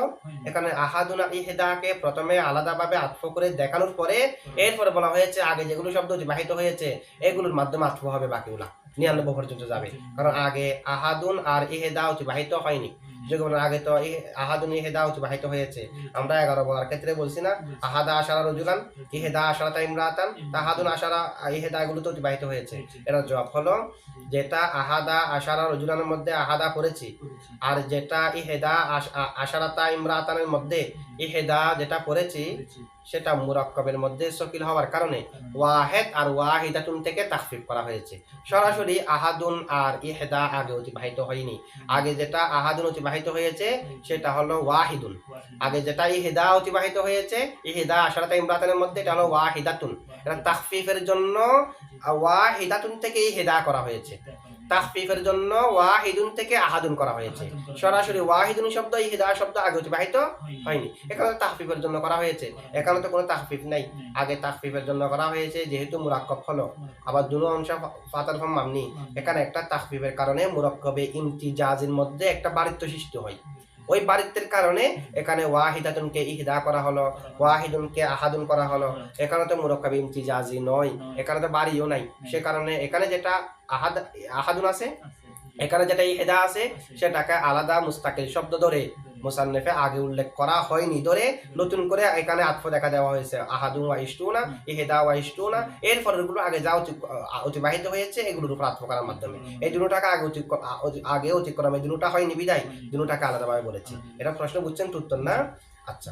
এখানে আহাদুন আর ইহদাকে প্রথমে আলাদাভাবে আতফ করে দেখানোর পরে এরপরে বলা হয়েছে আগে যেগুলো শব্দ অতিবাহিত হয়েছে এগুলোর মাধ্যমে আতফ হবে, বাকিগুলা 99 পর্যন্ত যাবে। কারণ আগে আহাদুন আর ইহদা অতিবাহিত হয়নি, যেগুলো আগে তো আহাদুন ইহদা অতিবাহিত হয়েছে। আমরা 11 বলার ক্ষেত্রে বলছি না আহাদা আশারা রাজুলান, ইহদা আশারাতা ইমরাতান, আহাদুন আশারা ইহদা এগুলো তো অতিবাহিত হয়েছে। এর জবাব হলো যেটা আহাদা আশারা রাজুলানের মধ্যে আহাদা করেছি, আর যেটা ইহদা আশারাতা ইমরাতানের মধ্যে ইহদা যেটা করেছি সেটা মুরাক্কাবের মধ্যে সকিল হওয়ার কারণে ওয়াহিদ আর ওয়াহিদাতুন থেকে তাখফিফ করা হয়েছে। সরাসরি আহাদুন আর ইহদা আগে অতিবাহিত হয়নি, আগে যেটা আহাদুন অতিবাহিত হয়েছে সেটা হলো ওয়াহিদুন, আগে যেটা ইহদা অতিবাহিত হয়েছে ইহদা আশারাতা ইমরাতানের মধ্যে এটা হলো ওয়াহিদাতুন। এটা তাখফিফের জন্য ওয়াহিদাতুন থেকে ইহদা করা হয়েছে, তাখফিফের জন্য ওয়াহিদুন থেকে আহাদুন করা হয়েছে। সরাসরি ওয়াহিদুন শব্দ ইহদা শব্দ আগে অতিবাহিত হয়নি, এখানে তাখফিফের জন্য করা হয়েছে। এখানে তো কোনো তাখফিফ নাই, আগে তাখফিফের জন্য করা হয়েছে যেহেতু মুরাক্কাব হলো, আবার দুনো অংশ ফাতার ফর্ম মামনি, এখানে একটা তাখফিফের কারণে মুরাক্কাবে ইমতিজাজের মধ্যে একটা বারিত্ব সৃষ্টি হয়, ওই বারিত্বের কারণে এখানে ওয়াহিদাতুনকে ইহদা করা হলো, ওয়াহিদুনকে আহাদুন করা হলো। এখানে তো মুরাক্কাবে ইমতিজাজি নয়, এখানে তো বাড়িও নাই, সে কারণে এখানে যেটা আহাদুন আছে, এখানে যেটা ইহদা আছে সেটাকে আলাদা মুস্তাকিল শব্দ ধরে মুসান্নিফে আগে উল্লেখ করা হয়নি ধরে নতুন করে এখানে আতফ দেখা দেওয়া হয়েছে আহাদুন ওয়া ইশতুনা ইহদা ওয়া ইশতুনা এর পরেরগুলো আগে যা অতিবাহিত হয়েছে এগুলোর উপর আতফ করার মাধ্যমে এই দুটোটাকে আগে অতিক্রম এই দুটোটা হয়নি বিদায় দুটোটাকে আলাদাভাবে বলেছি এটা প্রশ্ন বুঝছেন তো উত্তর না আচ্ছা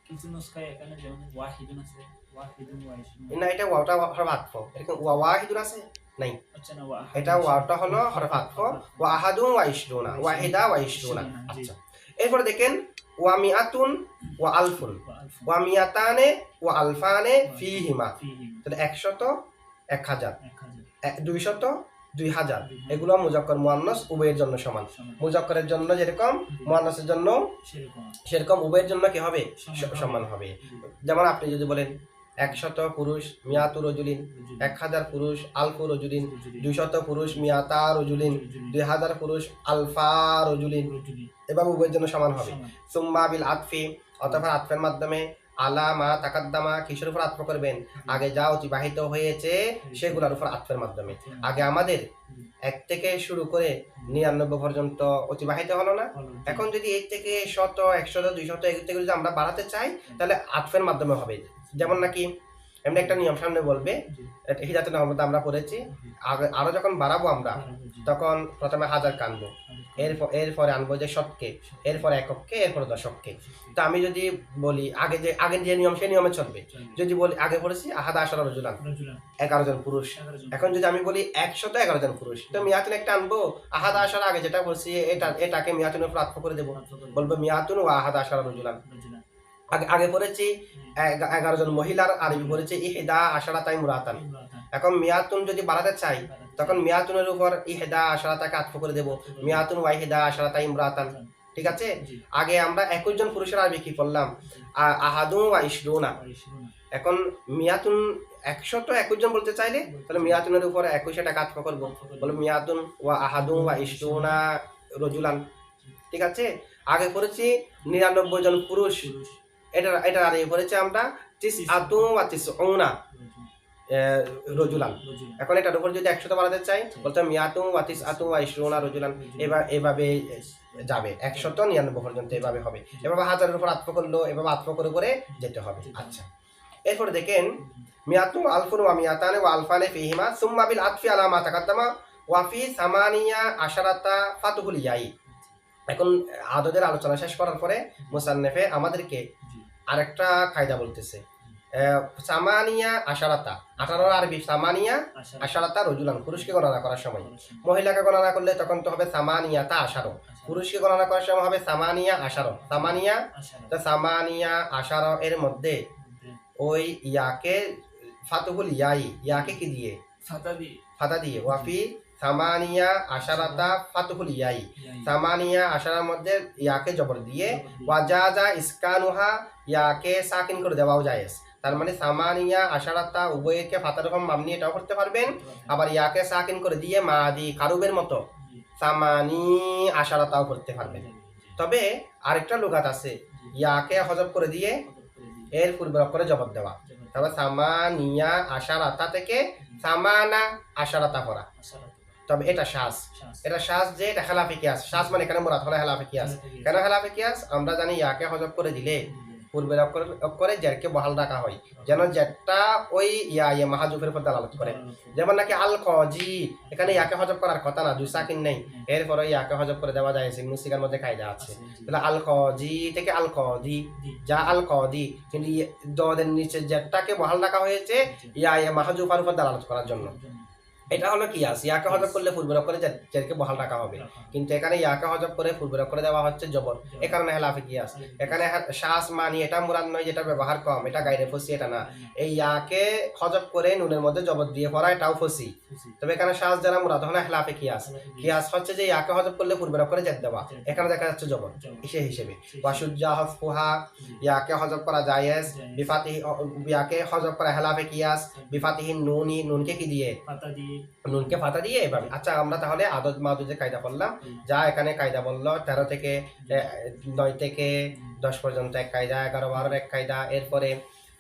কিছু নুসখায় এখানে যেমন ওয়াহিদুন আছে ওয়াহিদুন ওয়াইশুন না এটা ওয়াটা হরফ আতফ এরকম ওয়াহিদুন আছে নাই আচ্ছা না এটা ওয়াটা হলো হরফ আতফ ওয়া আহাদুন ওয়া ইশতুনা ওয়াহিদা ওয়া ইশতুনা আচ্ছা এরপর দেখেন ওয়া মিআতুন ওয়া আলফুন ওয়া মিআতানে ওয়া আলফানে ফিহিমা তাহলে 100 1000 200 2000 এগুলো মুজাক্কর মুআন্নাস উভয়ের জন্য সমান মুজাক্করের জন্য যেরকম মুআন্নাসের জন্য সেরকম উভয়ের জন্য কি হবে সমান হবে যেমন আপনি যদি বলেন 100 পুরুষ মিয়াতু রজুলিন 1000 পুরুষ আলফু রজুলিন 200 পুরুষ মিয়াতা রজুলিন 2000 পুরুষ আলফা রজুলিন এভাবে উভয়ের জন্য সমান হবে সুম্মা বিল আতফি অথবা আতফের মাধ্যমে আলা মা তাকাদ্দামা কিসের উপর আতফ করবেন আগে যা অতিবাহিত হয়েছে সেগুলোর উপর আতফের মাধ্যমে আগে আমাদের 1 থেকে শুরু করে 99 পর্যন্ত অতিবাহিত হলো না এখন যদি 1 থেকে 100 100 200 এর থেকে যদি আমরা বাড়াতে চাই তাহলে আতফের মাধ্যমে হবে যেমন নাকি এমনি একটা নিয়ম সামনে বলবে হিদায়াতুন নাহমদ আমরা পড়েছি আরো যখন বাড়াবো আমরা তখন প্রথমে 1000 কানবো এরপরে আনবো যে শতকে এরপরে একককে এরপরে দশককে তো আমি যদি বলি আগে যে নিয়ম সেই নিয়মে চলবে যদি বলি আগে পড়েছি আহাদা আশারা রজুলান 11 জন পুরুষ এখন যদি আমি বলি 111 জন পুরুষ তো মিয়াতুন একটা আনবো আহাদা আশারা আগে যেটা বলছি এটাকে মিয়াতুনের উপর আতফ করে দেবো বলবো মিয়াতুন ওয়া আহাদা আশারা রজুলান আগে পড়েছি 11 জন মহিলার আরবি পড়েছি ইহদা আশারাতাই মুরাতান এখন মিয়াতুন যদি বাড়াতে চাই তখন মিয়াতুনের উপর ইহদা আশারাতাকে আতফ করে দেব মিয়াতুন ওয়া ইহদা আশারাতাই মুরাতান ঠিক আছে আগে আমরা 21 জন পুরুষের আরবি কি করলাম আহাদুন ওয়া ইশরুনা এখন মিয়াতুন 100 তো 21 জন বলতে চাইলে তাহলে মিয়াতুনের উপর 21 টাকা আতফ করব বলে মিয়াতুন ওয়া আহাদুন ওয়া ইশরুনা রজুলান ঠিক আছে আগে পড়েছি 99 জন পুরুষ এটা আরবি পড়েছি আমরা তিসআতু ওয়া তিসউনা রজুলান এখন এটার উপর যদি 100 বাড়াতে চাই বলতে মিয়াতু ওয়া তিসআতু ওয়া ইশরুনা রজুলান এভাবে যাবে 199 পর্যন্ত এভাবে হবে এভাবে হাজারের উপর আতফ করলো এভাবে আতফ করে করে যেতে হবে আচ্ছা এরপর দেখেন মিয়াতু আলফুন ওয়া মিয়াতানে ওয়া আলফানে ফিহিমা সুম্মা বিল আতফি আলা মা তাকাদ্দামা ওয়া ফি সামানিয়া আশারাতা ফাতুহুল ইয়াই এখন আদদের আলোচনা শেষ করার পরে মুসান্নিফে আমাদেরকে আরেকটা কায়দা বলতেছে সামানিয়া আশারাতা 18 আরবি সামানিয়া আশারাতা রজুলান পুরুষকে গণনা করার সময় মহিলাকে গণনা করলে তখন তো হবে সামানিয়াতা আশারো পুরুষকে গণনা করার সময় হবে সামানিয়া আশারো সামানিয়া আশারো এর মধ্যে ওই ইয়াকে ফাতুহুল ইয়াকে কি দিয়ে ফাতা দিয়ে ওয়াফি সামানিয়া আশারাতা ফাতুহুল ইয়াই সামানিয়া আশারার মধ্যে ইয়াকে জবর দিয়ে ওয়াজাজা ইসকানুহা ইয়াকে সাকিন করে দেওয়াও জায়েজ তার মানে সামানিয়া আশারাতা উভয়কে ফাতার রকম মামনি এটাও করতে পারবেন আবার ইয়াকে সাকিন করে দিয়ে মাদি কারুবের মতো সামানি আশারাতাও করতে পারবেন তবে আরেকটা লুগাত আছে ইয়াকে হজব করে দিয়ে এর পূর্বের অক্ষরে জবর দেওয়া তবে সামানিয়া আশারাতা থেকে সামানা আশারাতা করা তবে এটা শ্বাস যে এটা খেলাফি কিয়াস শ্বাস মানে এখানে মুরাদ হলো খেলাফি কিয়াস কেন খেলাফি কিয়াস আমরা জানি ইয়াকে হজব করে দিলে পূর্বের অক্ষরে জেরকে বহাল রাখা হয় যেন জেরটা ওই ইয়া মাহাজুফের উপর দালালত করে যেমন নাকি আল কজি এখানে ইয়াকে হজব করার কথা না দুই সাকিন নেই এরপরে ইয়াকে হজব করে দেওয়া যায় মুসিকার মধ্যে কায়দা আছে তাহলে আল কজি থেকে আল কদি যা আল কদি কিন্তু দদের নিচে জেরটাকে বহাল রাখা হয়েছে ইয়া মাহাজুফের উপর দালালত করার জন্য এটা হলো কিয়াস ইয়াকে হজব করলে পূর্বের অক্ষরে জেরকে বহাল রাখা হবে কিন্তু এখানে ইয়াকে হজব করে পূর্বের অক্ষরে দেওয়া হচ্ছে জবর এ কারণে হেলাফি কিয়াস এখানে শ্বাস মানি এটা মুরাদ নয় যেটা ব্যবহার কম এটা গাইরে ফসি এটা না এই ইয়াকে হজব করে নুনের মধ্যে জবর দিয়ে পড়া এটাও ফসি তবে এখানে শ্বাস যারা মুরাদ হলো হেলাফি কিয়াস হচ্ছে যে ইয়াকে হজব করলে পূর্বের অক্ষরে জের দেওয়া এখানে দেখা যাচ্ছে জবর সে হিসেবে ওয়াসুজ্জা হফুহা ইয়াকে হজব করা জায়েজ বিফাতিহি ইয়াকে হজব করা হেলাফি কিয়াস বিফাতিহি নুনকে কি দিয়ে নুনকে ফাতা দিয়ে এভাবে আচ্ছা আমরা তাহলে আদদ মাদুদের কায়দা করলাম যা এখানে কায়দা বললো 13 থেকে 9 থেকে 10 পর্যন্ত এক কায়দা 11 12 এক কায়দা এরপরে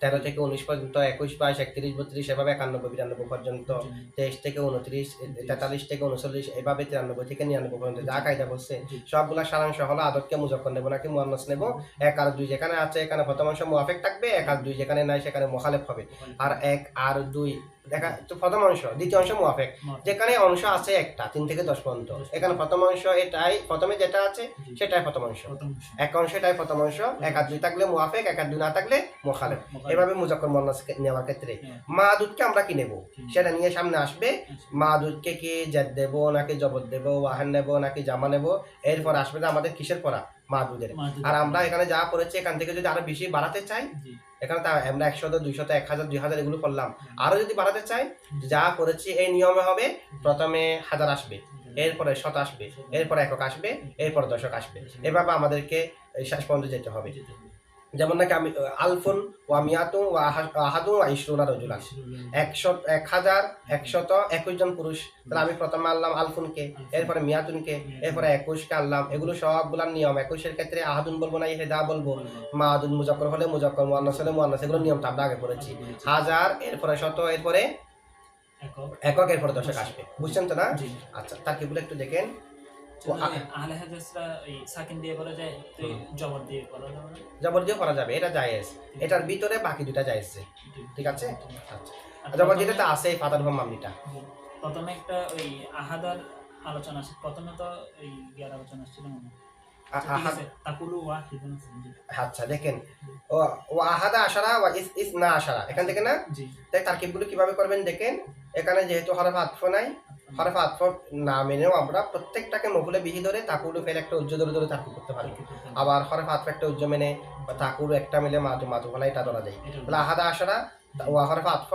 13 থেকে 19 পর্যন্ত, 21, 22, 31, 32 এভাবে 91, 92 পর্যন্ত, 23 থেকে 29, 43 থেকে 39 এভাবে 93 থেকে 99 পর্যন্ত যা কায়দা বলছে সবগুলা সারাংশ হলো আদতকে মুজাক্কর নেব নাকি মুয়ান্নাস নেব। 1 আর 2 যেখানে আছে এখানে প্রথম অংশ মুয়াফিক থাকবে, 1 আর 2 যেখানে নাই সেখানে মুখালিফ হবে। আর 1 আর 2 দেখা তো প্রথম অংশ, দ্বিতীয় অংশ মুয়াফিক। যেখানে অংশ আছে একটা 3 থেকে 10 পর্যন্ত, এখানে প্রথম অংশ এটাই, প্রথমে যেটা আছে সেটাই প্রথম অংশ, এক অংশ এটাই প্রথম অংশ। 1 আর 2 থাকলে মুয়াফিক, 1 আর 2 না থাকলে মুখালিফ। এভাবে মুজাক্কর মুয়ান্নাস নেওয়ার ক্ষেত্রে মাদুদকে আমরা কি নেব সেটা নিয়ে সামনে আসবে। মাদুদকে কি জাদ দেব নাকি জবর দেব, ওয়াহান নেব নাকি জামা নেব, এরপর আসবে যে আমাদের কিসের পড়া, মাদুদের। আর আমরা এখানে যা পড়েছি এখান থেকে যদি আরো বেশি বাড়াতে চাই, এখানে আমরা 100, 200, 1000, 2000 এগুলো করলাম, আরো যদি বাড়াতে চাই যা করেছি এই নিয়মে হবে। প্রথমে 1000 আসবে, এরপরে 100 আসবে, এরপরে একক আসবে, এরপরে দশক আসবে। এভাবে আমাদেরকে শেষ পর্যন্ত যেতে হবে। যেমন নাকি আমি আলফুন ওয়া মিয়াতুন ওয়া আহাদুন ওয়া ইশরুনা রাজুলান, 1000, 121 জন পুরুষ। তাহলে আমি প্রথমে আনলাম আলফুনকে, এরপরে মিয়াতুনকে, এরপরে 21কে আনলাম। এগুলো সবগুলার নিয়ম। 21 এর ক্ষেত্রে আহাদুন বলবো না ইহদা বলবো, মাদুন মুজাক্কর হলে মুজাক্কর, মুয়ান্নাস হলে মুয়ান্নাস। এগুলো নিয়মটা আমরা আগে পড়েছি। 1000, এরপরে 100, এরপরে একক, এরপরে দশক আসবে। বুঝছেন তো না? আচ্ছা, তারকিবগুলো একটু দেখেন। আহলে হাদিসরা এই সাকিন দিয়ে বলা যায়, তো জবর দিয়ে বলা যাবে না? জবর দিয়ে করা যাবে, এটা জায়েজ। এটার ভিতরে বাকি দুটা জায়েজ, ঠিক আছে? আচ্ছা, জবর দিতে তো আছে ফাতার হম মামনিটা। প্রথমে একটা ওই আহাদার আলোচনা আছে, প্রথমে তো এই ইয়ার আলোচনা ছিল না, তাকুলু ওয়াহিদুন। আচ্ছা দেখেন, ও আহাদা আশারা ওয়া ইসনা আশারা, এখান থেকে না? তাই তারকিবগুলো কিভাবে করবেন দেখেন। এখানে যেহেতু হরফ আতফ নাই, হরফ আতফ না মেনেও আমরা প্রত্যেকটাকে মফুলে বিহি ধরে তাকুলু ফেল একটা উজ্জ ধরে ধরে তারকিব করতে পারি। আবার হরফ আতফ একটা উজ্জ মেনে তাকুলু একটা মিলে মাতু মাতু ফলা এটা ধরা যায়। তাহলে আহাদা আশারা ওয়া হরফ আতফ,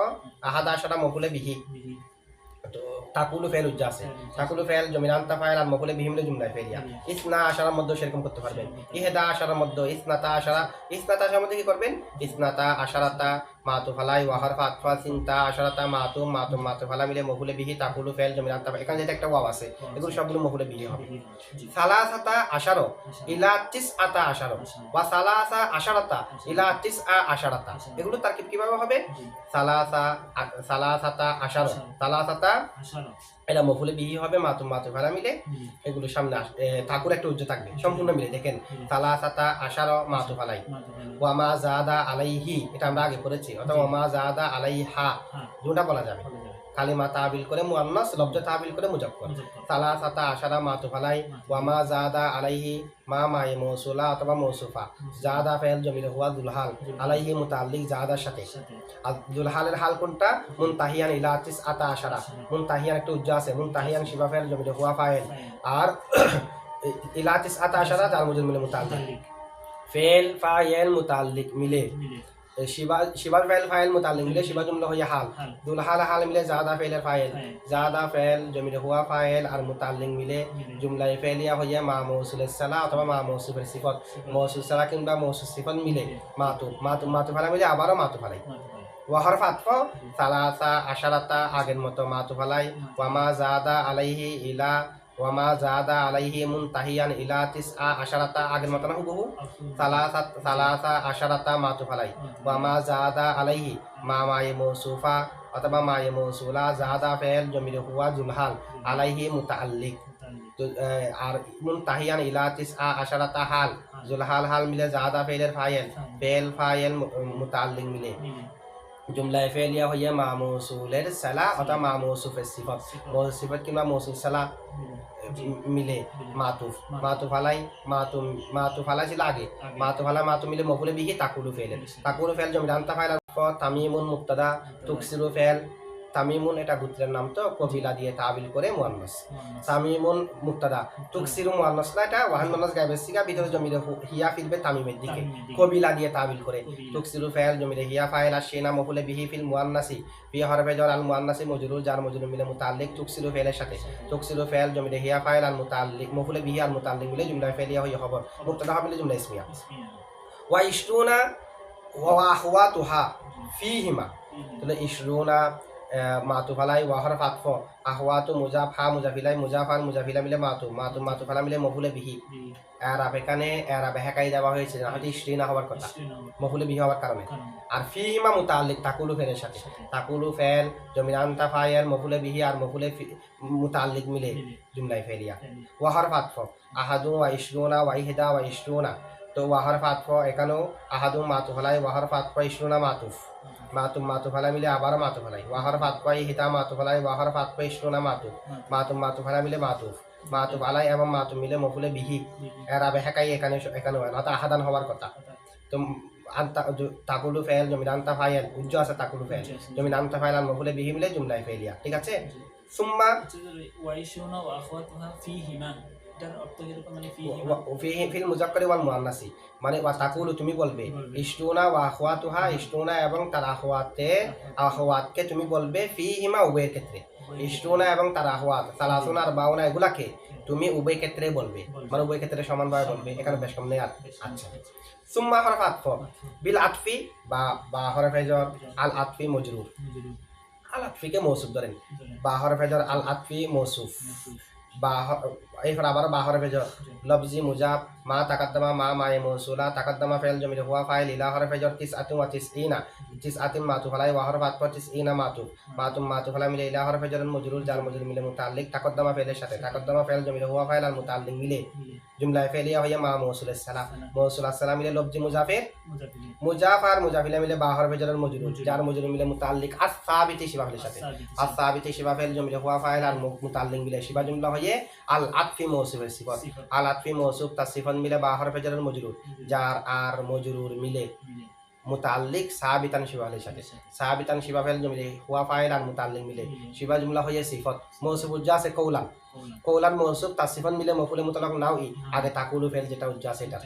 আহাদা আশারা মফুলে বিহি, তো তাকুলু ফেল উজ্জা আছে। তাকুলু ফেল জমিরান্তা ফাইল আর মফুলে বিহি মিলে জুমলায় ফেলিয়া। ইসনা আশারার মধ্যে সেরকম করতে পারবেন। ইহদা আশারার মধ্যে ইসনাতা আশারা, ইসনাতা আশারার মধ্যে কি করবেন? ইসনাতা আশারাতা মাতু ফালাই ওয়া হরফ আতফা সিনতা আশারাতা মাতু মাতু মাতু ফালা মিলে মফুলে বিহি তাকুলু ফেল জমিরান্তা। এখানে যেটা একটা ওয়াও আছে, এগুলো সবগুলো মফুলে বিহি হবে। সালাসাতা আশারো ইলা তিসআতা আশারো ওয়া সালাসা আশারাতা ইলা তিসআ আশারাতা, এগুলো তারকিব কিভাবে হবে? সালাসাতা আশারো, সালাসাতা এটা মফুলে বিহি হবে, মাতু মাতু ফালা মিলে এগুলো সামনে তাকুর একটা উজ্জ থাকবে, সম্পূর্ণ মিলে। দেখেন সালাসাতা আশারো মাতু ফালাই ওয়া মা জাদা আলাইহি, এটা আমরা আগে পড়েছি, অথবা ওয়া মা জাদা আলাইহা দুটা বলা যাবে। কালিমা তাবিল করে মুয়ান্নাস, লফজ তাবিল করে মুজাক্কর। সালাসাতা আশারা মাতু ফালাই ওয়া মা জাদা আলাইহি, মা মায়ে মৌসুলা অথবা মৌসুফা, জাদা ফেল জমিল হুয়া দুলহাল, আলাইহি মুতাআল্লিক জাদার সাথে। আর দুলহালের হাল কোনটা? মুনতাহিয়ান ইলা তিসআতা আশারা, মুনতাহিয়ান একটা উজ্জা আছে, মুনতাহিয়ান শিবা ফেল জমিল হুয়া ফাইল, আর ইলা তিসআতা আশারা যার মুজুল মিলে মুতাআল্লিক, ফেল ফাইল মুতাআল্লিক মিলে শিবার ফেল ফাইল মুতাআল্লিক মিলে শিবা জুমলা হইয়া হাল, দুলহাল হাল মিলে জাদা ফেলের ফাইল, জাদা ফেল জমিল হুয়া ফাইল আর মুতাআল্লিক মিলে জুমলায়ে ফেলিয়া হইয়া মা মৌসুলের সালা অথবা মা মৌসুফের সিফত, মৌসুল সালা কিংবা মৌসুল সিফত মিলে মাতু মাতু মাতু ফালা মিলে আবারও মাতু ফালাই। ওয়া হরফ আতফ সালাসা আশারাতা আগের মতো মাতু ফালাই, ওয়া মা জাদা আলাইহি ইলা ওয়া মা জাদা আলাইহি মুনতাহিয়ান ইলা তিসআ আশারাতা আগের মতো না হুবহু, সালাসা আশারাতা মাতু ফালাই, ওয়া মা জাদা আলাইহি মা মায়ে মৌসুফা অথবা মায়ে মৌসুলা, জাদা ফেল জমিল হুয়া জুলহাল, আলাইহি মুতাআল্লিক। তো আর মুনতাহিয়ান ইলা তিসআ আশারাতা হাল, জুলহাল হাল মিলে জাদা ফেলের ফাইল, ফেল ফাইল মুতাআল্লিক মিলে জুমলায়ে ফেলিয়া হইয়া মা মৌসুলের সালা অথবা মা মৌসুফের সিফত, মৌসুফ সিফত কিংবা মৌসুল সালা মিলে মাতুফ মাতু ফালাই, মাতু ফালাই ছিল আগে, মাতু ফালা মাতু মিলে মফুলে বিহি তাকুলু ফেল, তাকুলু ফেল জমিরান্তা ফাইল তামিমুন মুক্তাদা তুকসিরু ফেল, তামিমুন এটা গোত্রের নাম, তো কবিলা দিয়ে তাবিল করে মুয়ান্নাস, তামিমুন মুক্তাদা তুকসিরু মুয়ান্নাস না, এটা ওয়াহান মুয়ান্নাস গায়বের সিগা, ভিতরে জমিরে হিয়া ফিরবে তামিমের দিকে, কবিলা দিয়ে তাবিল করে। তুকসিরু ফেল জমিরে হিয়া ফাইল আর শিনা মফুলে বিহি ফিল মুয়ান্নাসি ফি হরফে জার আল মুয়ান্নাসি মজরুর যার মজরুর মিলে মুতাআল্লিক তুকসিরু ফেলের সাথে, তুকসিরু ফেল জমিরে হিয়া ফাইল আর মুতাআল্লিক মফুলে বিহি আর মুতাআল্লিক মিলে জুমলা ফেলিয়া হইয়া খবর, মুক্তাদা হবে জুমলা ইসমিয়া। ওয়া ইশরুনা ওয়া আখওয়াতুহা ফিহিমা, তাহলে ইশরুনা মাতুফ আলাই ওয়া হরফ আতফ আহওয়াতু মুজাফ হা মুজাফিলাই মুজাফার মুজাফিলা মিলে মাতুফ আলা মিলে মফুলে বিহি এরাব এখানে এরাব হেকাই দেওয়া হয়েছে না হয়তো স্ত্রী না হওয়ার কথা মফুলে বিহি হওয়ার কারণে আর ফিহিমা মুতাআল্লিক তাকুলু ফেলের সাথে তাকুলু ফেল জমিনান্তা ফাইল মফুলে বিহি আর মফুলে মুতাআল্লিক মিলে জুমলাই ফেলিয়া ওয়া হরফ আতফ আহাদু ওয়া ইশরুনা ওয়া ইহদা ওয়া ইশরুনা তো ওয়া হরফ আতফ এখানেও আহাদু মাতুফ আলাই ওয়া হরফ আতফ ইশরুনা মাতুফ আলাই মিলে আবার মাতুফ আলাই ওয়া হরফ আতফ ইহদা মাতুফ আলাই ওয়া হরফ আতফ ইশরুনা মাতুফ আলাই মিলে মাতুফ আলাই এবং মাতুফ মিলে মফুলে বিহি এরাবে হেকাই এখানে হয় না আহাদান হওয়ার কথা তো তাকুলু ফেল জমিনান্তা ফাইল উজ্জ আছে তাকুলু ফেল জমিনান্তা ফাইল আর মফুলে বিহি মিলে জুমলাই ফেলিয়া ঠিক আছে সুম্মা ওয়াইশুনা ওয়া আখওয়াতুহা ফিহিমা এটার অর্থ এরকম মানে ফিল মুজাক্কারি ওয়াল মুআন্নাসি মানে ওয়া তাকুলু তুমি বলবে ইশতুনা ওয়া আখওয়াতুহা ইশতুনা এবং তার আখওয়াতকে তুমি বলবে ফিহিমা উভয়ের ক্ষেত্রে ইশতুনা এবং তার আখওয়াত সালাসুনা আর বাউনা এগুলাকে তুমি উভয় ক্ষেত্রে বলবে মানে উভয় ক্ষেত্রে সমানভাবে বলবে এখানে বেশ কম নেই আর আচ্ছা সুম্মা হরফ আতফ বিল আতফি বা হরফে জর আল আতফি মজরুর আল আতফিকে মৌসুফ ধরেন বা হরফে জর আল আতফি মৌসুফ বা এরপর আবার বা হরফে জর লফজি মুজাব মা তাকাদ্দামা মায়ে মৌসুলা তাকাদ্দামা ফেল জমির হুয়া ফাইল ইলা হরফে জর তিসআতুন ওয়া তিসআতিন মাতুফ আলাই ওয়া হরফ আতফ তিসঈনা মাতুফ আলাই মিলে ইলা হরফে জর মজরুর জার মজরুর মিলে মুতাআল্লিক তাকাদ্দামা ফেলের সাথে তাকাদ্দামা ফেল জমির হুয়া ফাইল আর মুতাআল্লিক মিলে জুমলা ফেলিয়া হইয়া মা মৌসুলের সালাম মৌসুল আসসালাম মিলে লফজি মুজাফ আর মুজাফিলা মিলে বা হরফে জর মজরুর জার মজরুর মিলে মুতাআল্লিক আস-সাবিতি শিবা ফেলের সাথে আস-সাবিতি শিবা ফেল জমির হুয়া ফাইল আর মুতাআল্লিক মিলে শিবা জুমলা হইয়ে আল আতফি মৌসুফের সিফাত আল আতফি মৌসুফ তার সিফাত মিলে বা হরফে জর মজরুর জার আর মজরুর মিলে মুতাআল্লিক সাবিতান শিবাহের সাথে সাবিতান শিবা ফেল জমিলে হুয়া ফাইল আর মুতাআল্লিক মিলে শিবা জুমলা হইয়ে সিফাত মৌসুফ উজ্জা আছে কৌলান মৌসুফ তার সিফাত মিলে মফুলে মুতলাক নাও আগে তাকুলু ফেল যেটা উজ্জা আছে এটা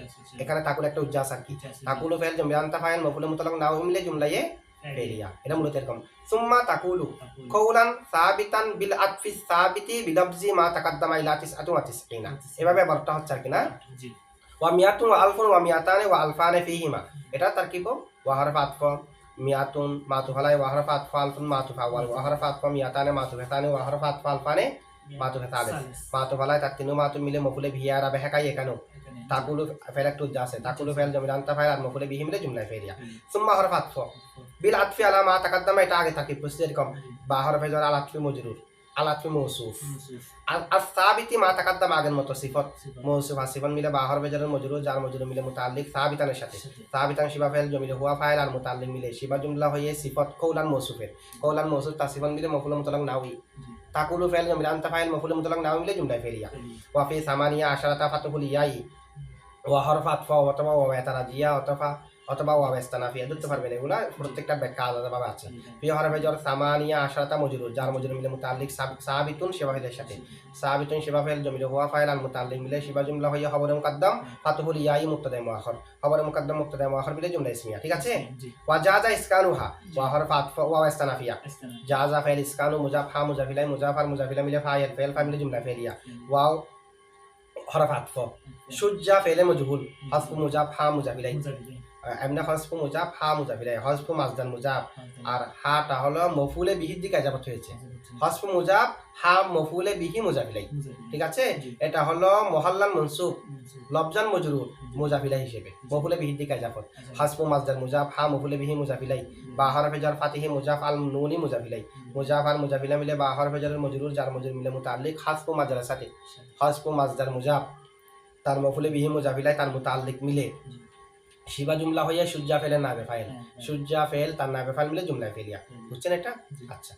এখানে তাকুল একটা উজ্জা আছে কি তাকুলু ফেল জমিলান্তা ফাইল মফুলে মুতলাক নাও মিলে জুমলায়ে ফেলিয়া এটা মূলত এরকম সুম্মা তাকুলু কৌলান সাবিতান বিল আতফি সাবিতি বিলফজি মা তাকাদ্দামা ইলা তিসআতু ওয়া তিসঈনা এভাবে বারটা হচ্ছে আর কি না ওয়া মিয়াতুন ওয়া আলফুন ওয়া মিয়াতানে ওয়া আলফানে ফিহিমা এটা তারকিব ওয়া হরফ আতফ মিয়াতুন মাতুফ আলাই ওয়া হরফ আতফ আলফুন মাতুফ আওয়াল ওয়া হরফ আতফ মিয়াতানে মাতুফ তানে ওয়া হরফ আতফ আলফানে মাতুফ তালিস মাতুফ আলাই তার তিনু মাতুফ মিলে মফুলে বিহিয়া রাবে হেকাই এখানেও তাকুলু ফেল একটু আছে তাকুলু ফেল জমিলান্তা ফাইল আর মফুলে বিহি মিলে জুমলা ফেলিয়া সুম্মা হরফ আতফ বিল আতফি আলা মা তাকাদ্দামা এটা আগে তাকিব বুঝতে এরকম বা হরফে জর আল আতফি মজরুর আল আতফি মৌসুফ আস-সাবিতি মা তাকাদ্দামা আগের মতো সিফাত মৌসুফ আর সিফাত মিলে বা হরফে জর মজরুর জার মজরুর মিলে মুতাআল্লিক সাবিতানের সাথে সাবিতান শিবা ফেল জমিলে হুয়া ফাইল আর মুতাআল্লিক মিলে শিবা জুমলা হইয়ে সিফাত কৌলান মৌসুফের কৌলান মৌসুফ তার সিফাত মিলে মফুলে মুতলাক নাওই তাকুলু ফেল জমিলান্তা ফাইল মফুলে মুতলাক নাও মিলে জুমলা ফেলিয়া ওয়া ফি সামানিয়া আশারাতা ফাতুহুল ইয়াই ওয়া হরফ আতফ অথবা ওয়া তারাজিয়া অথবা ওয়া ইস্তানাফিয়া ধরতে পারবেন এগুলা প্রত্যেকটা ব্যাখ্যা আলাদাভাবে আছে ফি হরফে জর সামানিয়া আশারাতা মজরুর জার মজরুর মিলে মুতাআল্লিক সাবিতুন শিবা ফেলের সাথে সাবিতুন শিবা ফেল জমিলে হুয়া ফাইল আর মুতাআল্লিক মিলে শিবা জুমলা হইয়া খবরে মুকদ্দম ফাতুহুল ইয়াই মুবতাদা মুআখর খবরে মুকদ্দম মুবতাদা মুআখর মিলে জুমলা ইসমিয়া ঠিক আছে ওয়া জাযা ইসকানুহা ওয়া হরফ আতফ ওয়া ইস্তানাফিয়া জাযা ফেল ইসকানু মুজাফ হা মুজাফিলাই মুজাফার মুজাফিলা মিলে ফাইল ফেল মিলে জুমলা ফেলিয়া ওয়াও হরফ আতফ সুজ্জা ফেলে মজহুল হাসফু মুজাফ হা মুজাফিলাই এমনি হসফু মুজাফ হা মুজাফিলাই হসফু মাজদার মুজাফ আর হাটা হলো মফুলে বিহির দিকে আজাবত হয়েছে হসফু মুজাফ হা মফুলে বিহি মুজাফিলাই ঠিক আছে এটা হলো মুহাল্লান মনসুব লফজান মজরুর মুজাফিলাই হিসেবে মফুলে বিহির দিকে আজাবত হসফু মাজদার মুজাফ হা মফুলে বিহি মুজাফিলাই বা হরফে জর ফাতিহি মুজাফ আল নুনি মুজাফিলাই মুজাফ আর মুজাফিলা মিলে বা হরফে জর মজরুর জার মজরুর মিলে মুতাআল্লিক হসফু মাজদার সাথে হসফু মাজদার মুজাফ তার মফুলে বিহি মুজাফিলাই তার মুতাআল্লিক মিলে শিবা জুমলা হইয়া সুজ্জা ফেলের নাবে ফাইল সুজ্জা ফেল তার নাবে ফাইল মিলে জুমলা ফেলিয়া বুঝছেন এটা আচ্ছা